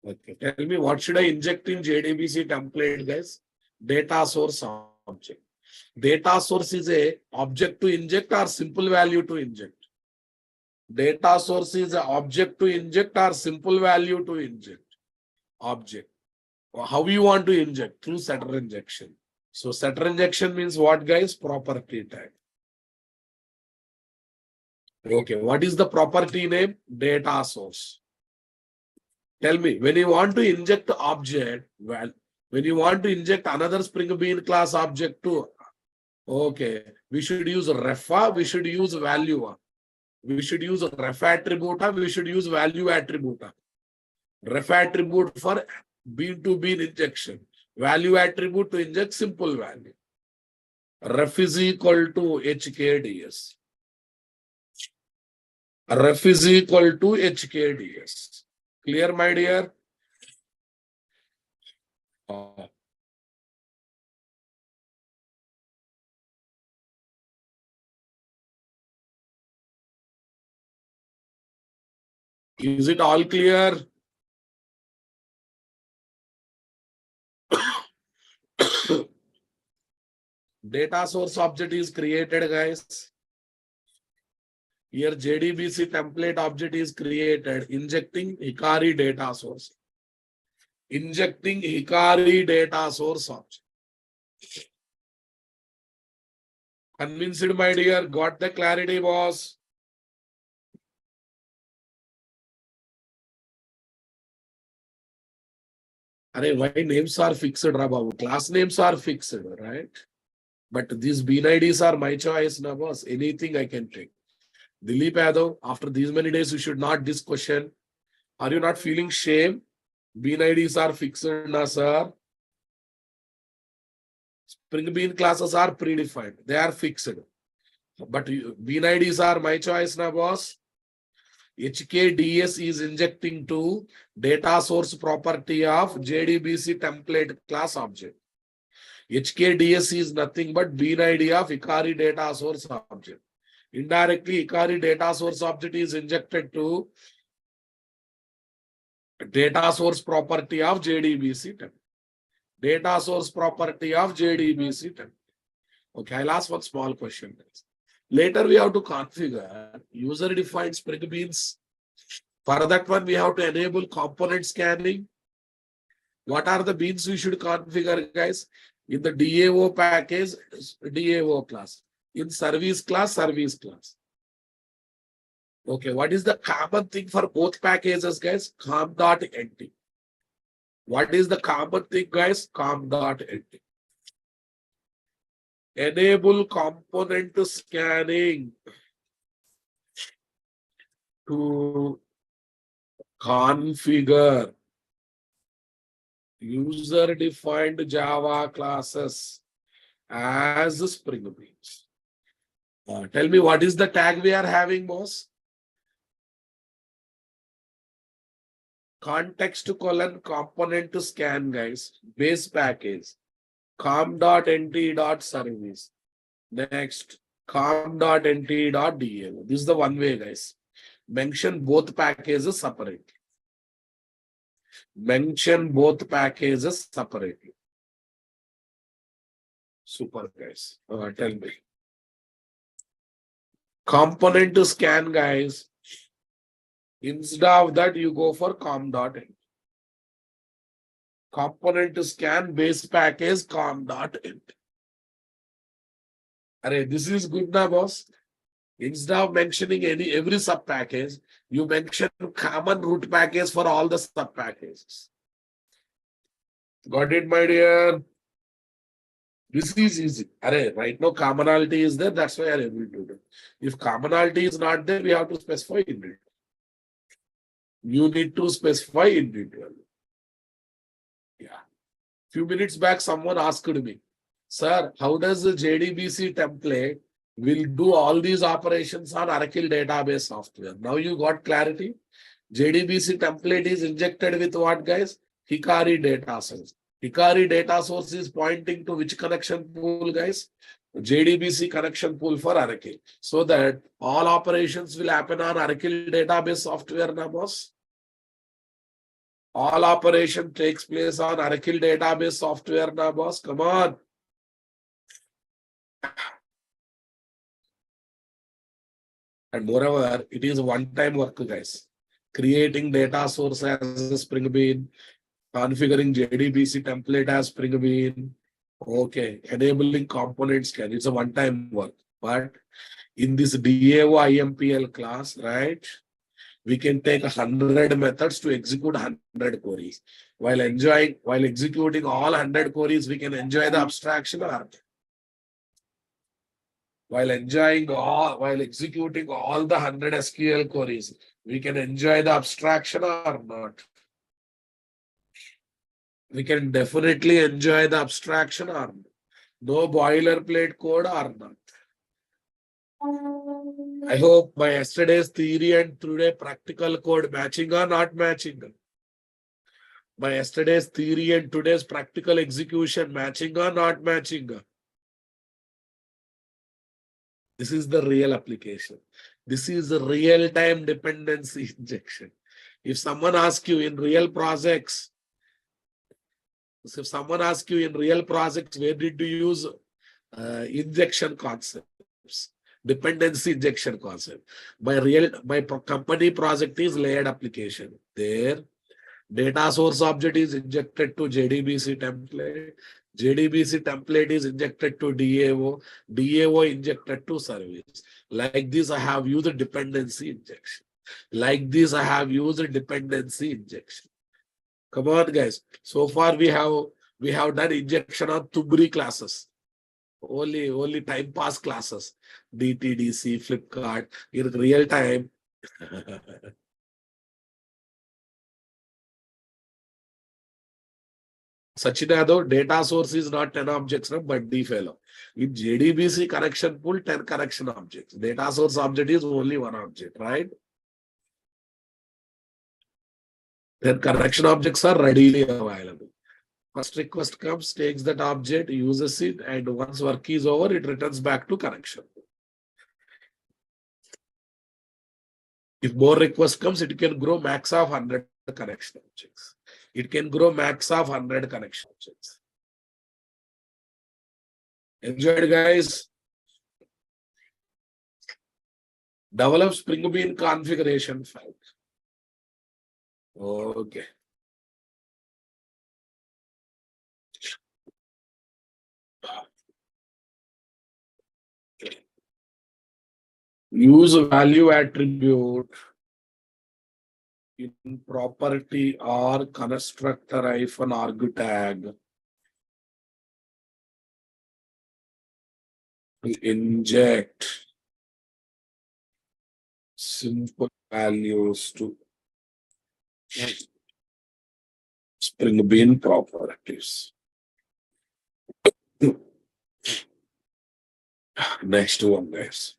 Okay. Tell me what should I inject in JDBC template, guys? Data source object. Data source is a object to inject or simple value to inject. Data source is an object to inject or simple value to inject. Object. How you want to inject? Through setter injection. So setter injection means what, guys? Property tag. Okay, what is the property name? Data source. Tell me, when you want to inject object, well, when you want to inject another Spring Bean class object too, okay, we should use refa, we should use value. We should use ref attribute, we should use value attribute. Ref attribute for bean to bean injection. Value attribute to inject simple value. Ref is equal to HKDS. Ref is equal to HKDS. Clear, my dear? Is it all clear? Data source object is created, guys. Here JDBC template object is created, injecting Hikari data source. Injecting Hikari data source object. Convinced, my dear? Got the clarity, boss? Arey, why names are fixed, Rababu? Class names are fixed, right? But these bean IDs are my choice, na boss. Anything I can take. Dilip Yadav, after these many days, you should not this question. Are you not feeling shame? Bean IDs are fixed, na sir. Spring bean classes are predefined. They are fixed. But bean IDs are my choice, na boss. HKDS is injecting to data source property of JDBC template class object. HKDS is nothing but bean ID of Ikari data source object. Indirectly, Ikari data source object is injected to data source property of JDBC template. Data source property of JDBC template. Okay, I'll ask one small question. Later, we have to configure user-defined Spring Beans. For that one, we have to enable component scanning. What are the beans we should configure, guys? In the DAO package, DAO class. In service class, service class. Okay, what is the common thing for both packages, guys? com.nt. What is the common thing, guys? com.nt. Enable component scanning to configure user-defined Java classes as Spring Beans. Tell me, what is the tag we are having, boss? Context colon component to scan, guys. Base package. com.nt.service. Next, com.nt.dao. This is the one way, guys. Mention both packages separately. Mention both packages separately. Super, guys. Tell me. Component to scan, guys. Instead of that, you go for com.nt. Component to scan base package com.int. Array, this is good now, boss. Instead of mentioning every sub package, you mention common root package for all the sub packages. Got it, my dear? This is easy. Array, right now commonality is there, that's why I am able to do. If commonality is not there, we have to specify individual. You need to specify individual. Yeah. Few minutes back, someone asked me, sir, how does the JDBC template will do all these operations on Oracle database software? Now you got clarity. JDBC template is injected with what, guys? Hikari data source. Hikari data source is pointing to which connection pool, guys? JDBC connection pool for Oracle. So that all operations will happen on Oracle database software, na boss? All operation takes place on Oracle database software, na boss? Come on. And moreover, it is one-time work, guys. Creating data source as a Spring Bean, configuring JDBC template as Spring Bean. Okay, enabling component scan. It's a one-time work. But in this DAO IMPL class, right, we can take 100 methods to execute 100 queries. While executing all 100 queries, we can enjoy the abstraction or while executing all the 100 SQL queries, we can enjoy the abstraction or not. We can definitely enjoy the abstraction or not. No boilerplate code or not. I hope my yesterday's theory and today practical code matching or not matching. My yesterday's theory and today's practical execution matching or not matching. This is the real application. This is the real-time dependency injection. If someone asks you in real projects, where did you use injection concepts, dependency injection concept? My company project is layered application. There, data source object is injected to JDBC template. JDBC template is injected to DAO, DAO injected to service. Like this, I have used dependency injection. Like this, I have used dependency injection. Come on, guys. So far, we have done injection on Tubri classes. Only time pass classes. DTDC, Flipkart, in real time. Sachinado, data source is not 10 objects, no, but the fellow. In JDBC connection pool, 10 connection objects. Data source object is only one object, right? 10 connection objects are readily available. First request comes, takes that object, uses it, and once work is over, it returns back to connection. If more request comes, it can grow max of 100 connection objects. It can grow max of 100 connection objects. Enjoyed, guys? Develop Spring Bean configuration file. Okay. Use value attribute in property or constructor -arg tag. Inject simple values to Spring Bean properties. Next one, guys.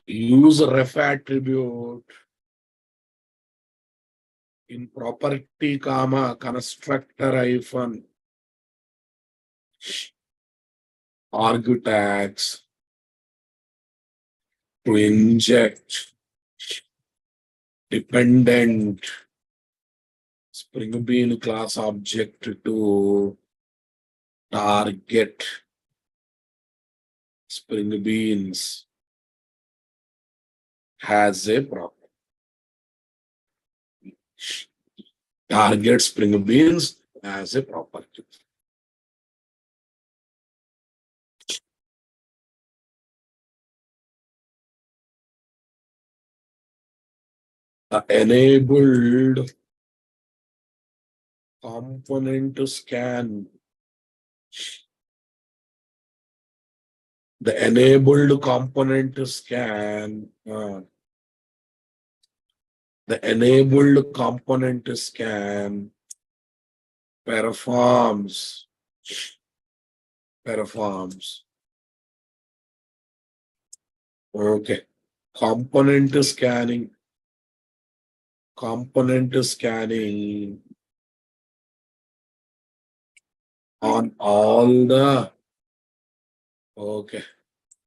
Use ref attribute in property, constructor -arg tags to inject dependent Spring Bean class object to target Spring Beans has a property. Target Spring Beans as a property. The enabled component scan. The enabled component scan. The enabled component scan performs. Okay. Component scanning on all the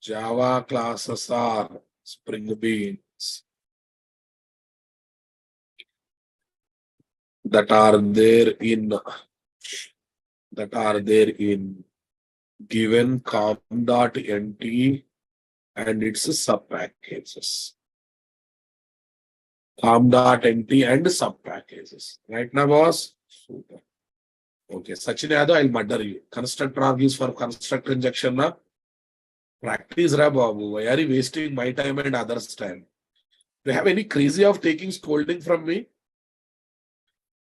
Java classes are Spring Beans that are there in given com.nt and its subpackages. Com.nt and subpackages. Right now, boss? Super. Okay, Sachin Yadav, I'll murder you. Constructor arg is for constructor injection. Na? Practice, ra babu. Why are you wasting my time and others' time? Do you have any crazy of taking scolding from me?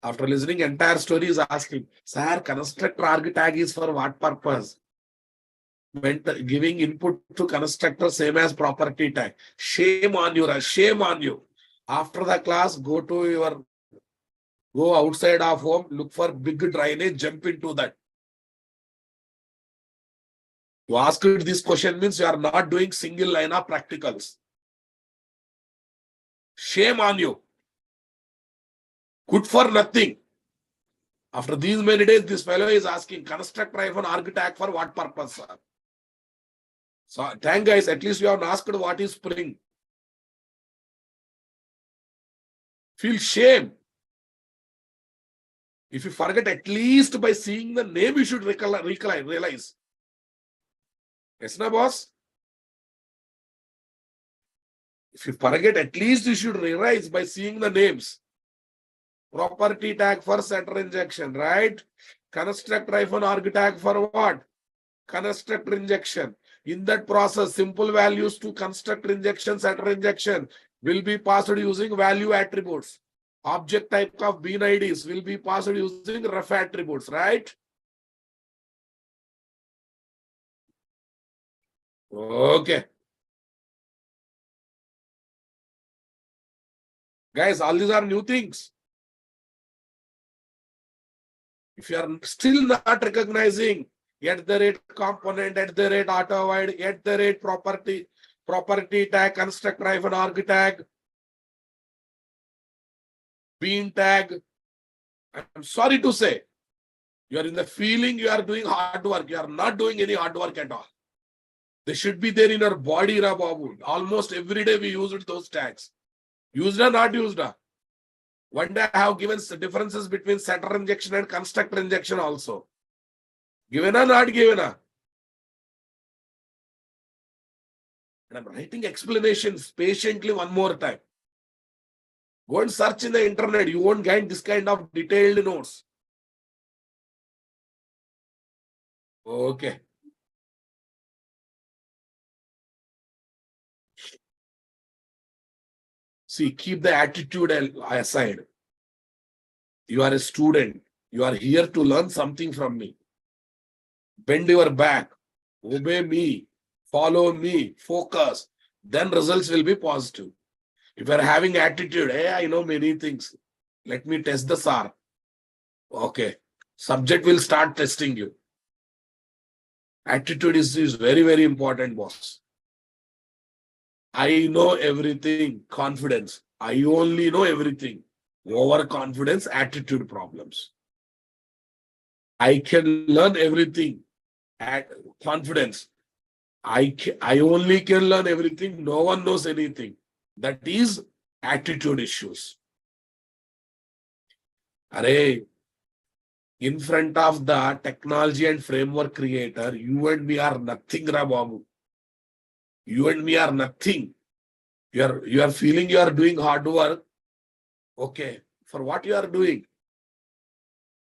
After listening entire story is asking, sir, constructor arg tag is for what purpose? Meant giving input to constructor same as property tag. Shame on you, shame on you. After the class, go outside of home, look for big drainage, jump into that. You asked this question means you are not doing single line of practicals. Shame on you. Good for nothing. After these many days, this fellow is asking constructor-arg tag for what purpose, sir? So thank guys, at least you have asked what is Spring. Feel shame. If you forget, at least by seeing the name, you should realize. Yes, na boss? If you forget, at least you should realize by seeing the names. Property tag for setter injection, right? Construct-arg tag for what? Constructor injection. In that process, simple values to constructor injection, setter injection will be passed using value attributes. Object type of bean IDs will be passed using ref attributes, right? Okay. Guys, all these are new things. If you are still not recognizing at the rate component, at the rate auto void, at the rate property tag, construct-arg tag, bean tag, I'm sorry to say, you are in the feeling you are doing hard work. You are not doing any hard work at all. They should be there in our body, Babu. Almost every day we used those tags. Used or not used? One day I have given differences between setter injection and constructor injection also. Given or not given? And I'm writing explanations patiently one more time. Go and search in the internet. You won't get this kind of detailed notes. Okay. See, keep the attitude aside. You are a student. You are here to learn something from me. Bend your back. Obey me. Follow me. Focus. Then results will be positive. If you are having attitude, hey, I know many things. Let me test the SAR. Okay. Subject will start testing you. Attitude is very, very important, boss. I know everything. Confidence. I only know everything. Overconfidence, attitude problems. I can learn everything. At confidence. I only can learn everything. No one knows anything. That is attitude issues. Array, in front of the technology and framework creator, you and me are nothing, Babu. You and me are nothing. You are feeling you are doing hard work. Okay. For what you are doing?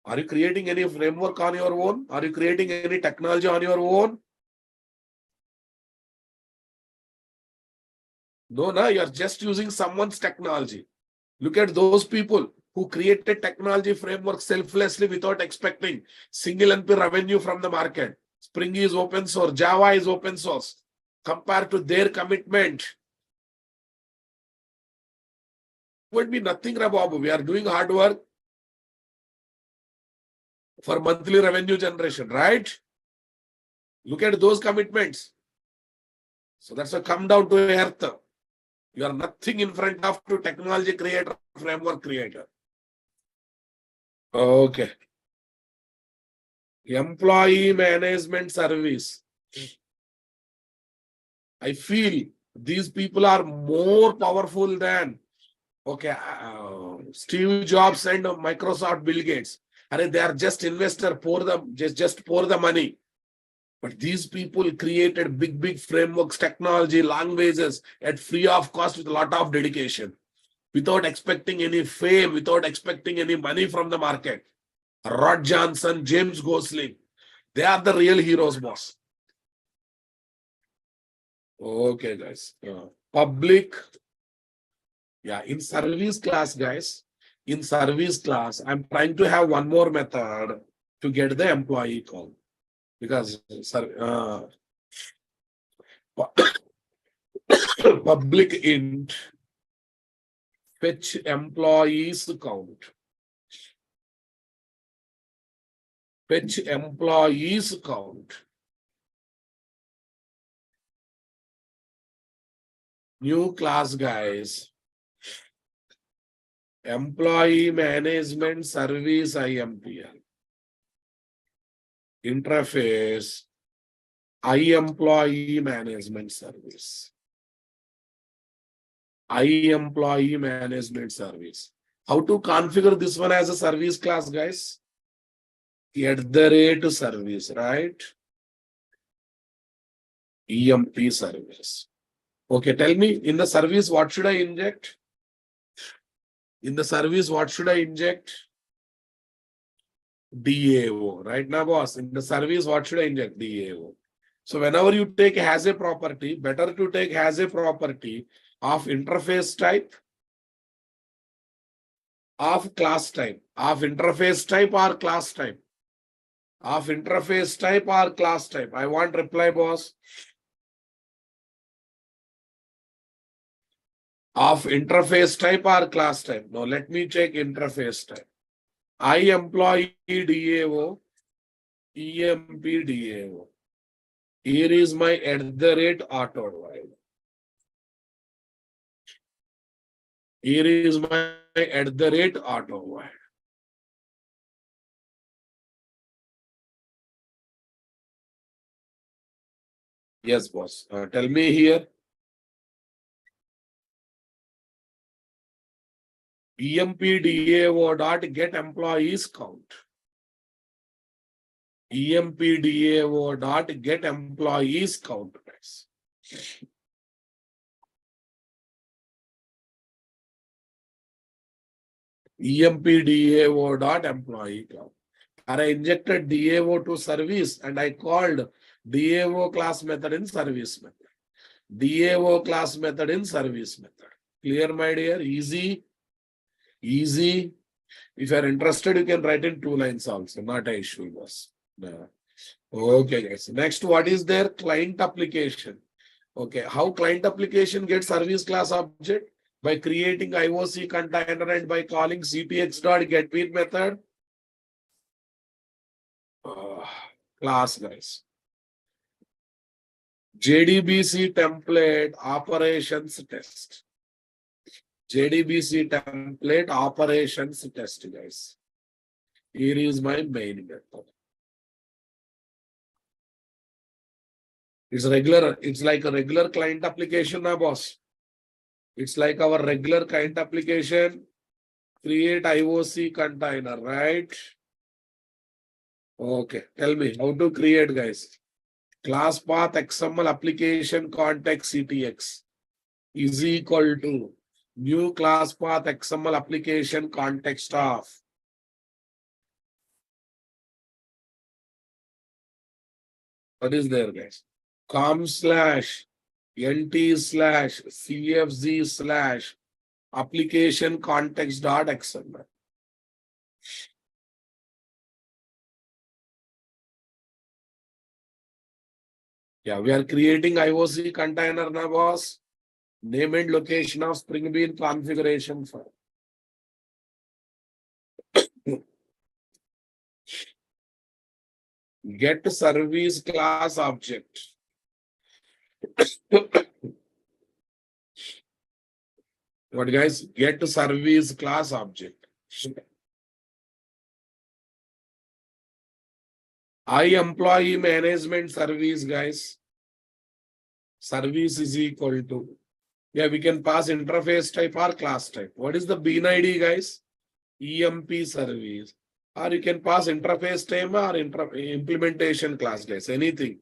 Are you creating any framework on your own? Are you creating any technology on your own? No, you are just using someone's technology. Look at those people who created technology framework selflessly without expecting single NP revenue from the market. Spring is open source. Java is open source. Compared to their commitment, would be nothing, Babu. We are doing hard work for monthly revenue generation, right? Look at those commitments. So that's a come down to earth. You are nothing in front of to technology creator, framework creator. Okay. Employee management service. I feel these people are more powerful than Steve Jobs and Microsoft Bill Gates. They are just investor, just pour the money. But these people created big frameworks, technology, languages at free of cost with a lot of dedication, without expecting any fame, without expecting any money from the market. Rod Johnson, James Gosling, they are the real heroes, boss. Okay, guys. Public. Yeah, in service class, guys. In service class, I'm trying to have one more method to get the employee call. Because public int fetch employees count. Fetch employees count. New class, guys. Employee management service IMPL. Interface iEmployee management service. iEmployee management service. How to configure this one as a service class, guys? At the rate service, right? EMP service. Okay, tell me in the service, what should I inject? In the service, what should I inject? DAO, right now, boss. In the service, what should I inject? DAO. So whenever you take has a property, better to take has a property of interface type, of class type, of interface type or class type, of interface type or class type. I want reply, boss. Of interface type or class type. Now let me check interface type. I employee DAO, EMP DAO. Here is my @auto while. Here is my @auto while. Yes, boss. Tell me here. EMP DAO dot get employees count. EMP DAO dot get employees count, guys. EMP DAO dot employee count. I injected DAO to service and I called DAO class method in service method. DAO class method in service method. Clear, my dear? Easy. Easy. If you are interested, you can write in 2 lines also. Not an issue, boss. No. Okay, guys. Next, what is their client application? Okay, how client application gets service class object? By creating IOC container and by calling ctx.getMeet method. Class, guys. JDBC template operations test. JDBC template operations test, guys. Here is my main method. It's regular, it's like a regular client application now, boss. It's like our regular client application. Create IOC container, right? Okay, tell me how to create, guys. Class path XML application context CTX is equal to new class path XML application context of what is there, guys? com/nt/cfz/ application context.xml. Yeah, we are creating IOC container now, boss. Name and location of Spring Bean configuration file. Get service class object. What, guys? Get service class object. I employee management service, guys. Service is equal to. Yeah, we can pass interface type or class type. What is the bean ID, guys? EMP service. Or you can pass interface type or implementation class, guys. Anything.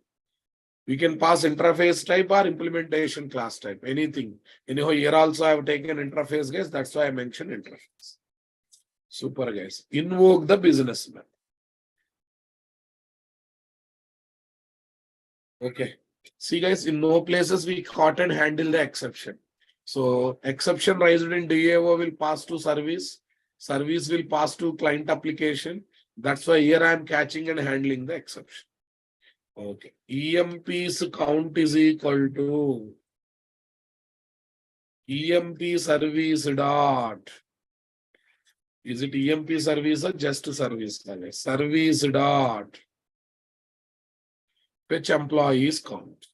We can pass interface type or implementation class type. Anything. Anyhow, here also I have taken interface, guys. That's why I mentioned interface. Super, guys. Invoke the business method. Okay. See, guys, in no places we caught and handle the exception. So exception raised in DAO will pass to service. Service will pass to client application. That's why here I am catching and handling the exception. Okay. EMP's count is equal to EMP service dot. Is it EMP service or just service? Service dot. Fetch employees count.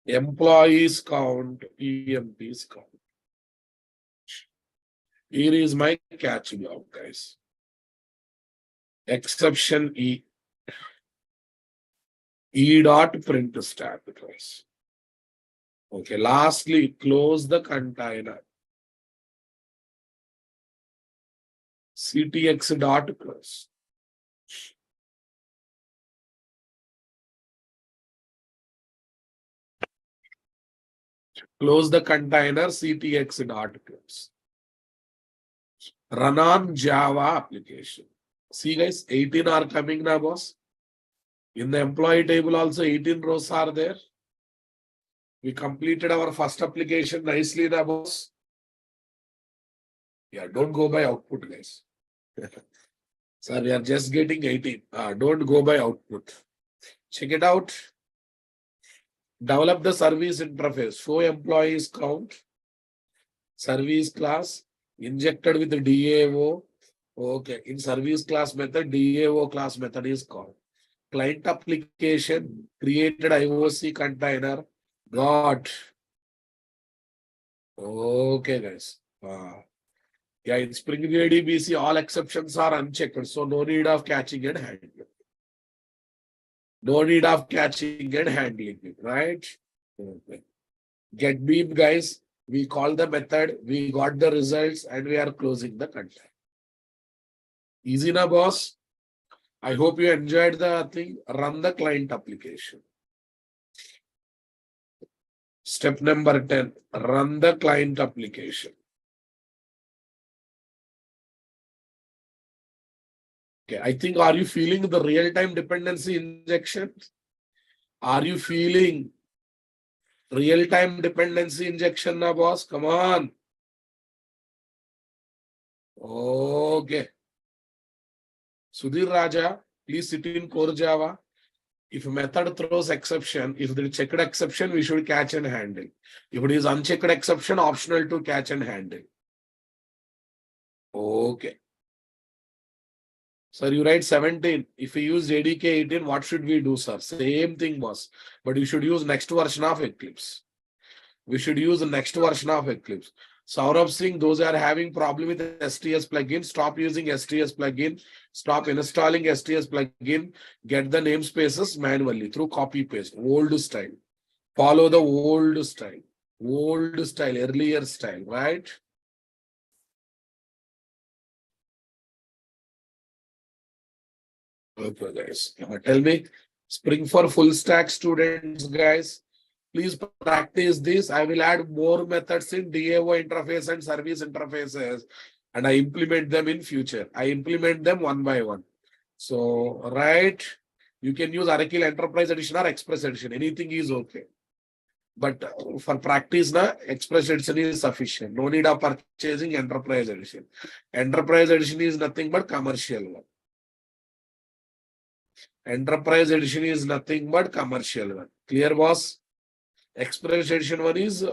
Employees count, EMPs count. Here is my catch block, guys. Exception E. E dot print stat, guys. Okay, lastly, close the container. CTX dot close. Close the container ctx dot close. Run on Java application. See guys, 18 are coming now, boss. In the employee table also 18 rows are there. We completed our first application nicely now, boss. Yeah, don't go by output, guys. Sir, we are just getting 18. Don't go by output. Check it out. Develop the service interface. Show employees count. Service class injected with the DAO. Okay. In service class method, DAO class method is called. Client application created IOC container. Got. Okay, guys. Yeah, in Spring JDBC, all exceptions are unchecked. So no need of catching and handling. No need of catching and handling it, right? Okay. Get beam, guys. We call the method, we got the results, and we are closing the container. Easy na, boss? I hope you enjoyed the thing. Run the client application. Step number 10, run the client application. Okay, I think, are you feeling the real-time dependency injection? Are you feeling real-time dependency injection now, boss? Come on. Okay. Sudhir Raja, please sit in core Java. If method throws exception, if there is checked exception, we should catch and handle. If it is unchecked exception, optional to catch and handle. Okay. Sir, you write 17. If we use JDK 18, what should we do, sir? Same thing, boss. But you should use next version of Eclipse. We should use the next version of Eclipse. Saurabh Singh, those are having problem with STS plugin, stop using STS plugin, stop installing STS plugin, get the namespaces manually through copy paste, old style. Follow the old style, earlier style, right? Okay, guys. Tell me, Spring for full stack students, guys. Please practice this. I will add more methods in DAO interface and service interfaces, and I implement them in future. I implement them one by one. So, right, you can use Oracle Enterprise Edition or Express Edition. Anything is okay. But for practice, Express Edition is sufficient. No need of purchasing Enterprise Edition. Enterprise Edition is nothing but commercial one. Enterprise Edition is nothing but commercial one. Clear, boss? Express Edition one is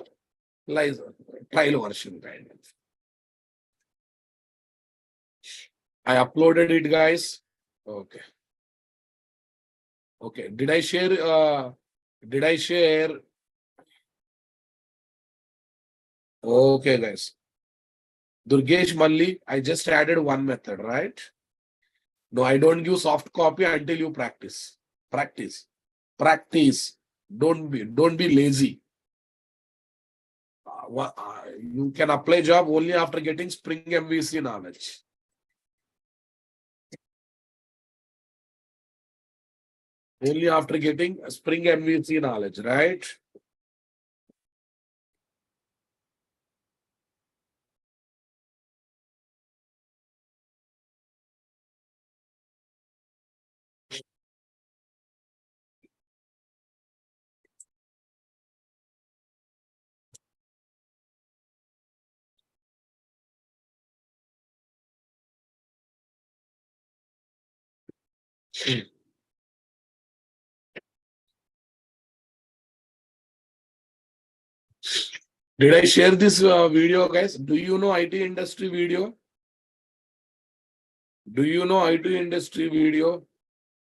trial version kind of. I uploaded it, guys. Okay. Okay. Did I share? Okay, guys. Durgesh Malli, I just added one method, right? No, I don't give soft copy until you practice. Practice. Practice. Don't be lazy. You can apply job only after getting Spring MVC knowledge. Only after getting Spring MVC knowledge, right? Did I share this video, guys? Do you know IT industry video? Do you know IT industry video?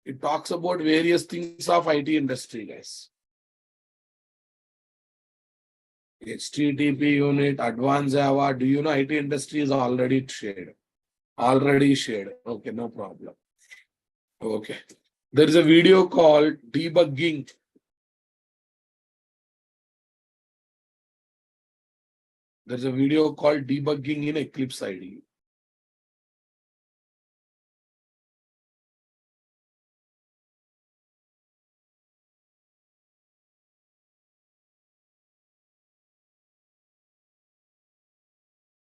It talks about various things of IT industry, guys. HTTP unit, advanced Java. Do you know IT industry is already shared? Already shared. Okay, no problem. Okay. There is a video called debugging. There's a video called debugging in Eclipse IDE.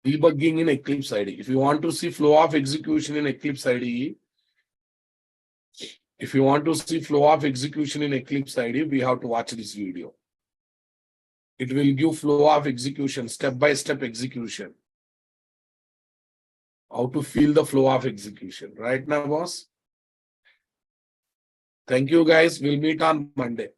Debugging in Eclipse IDE. If you want to see flow of execution in Eclipse IDE, we have to watch this video. It will give flow of execution, step-by-step execution. How to feel the flow of execution. Right now, boss? Thank you, guys. We'll meet on Monday.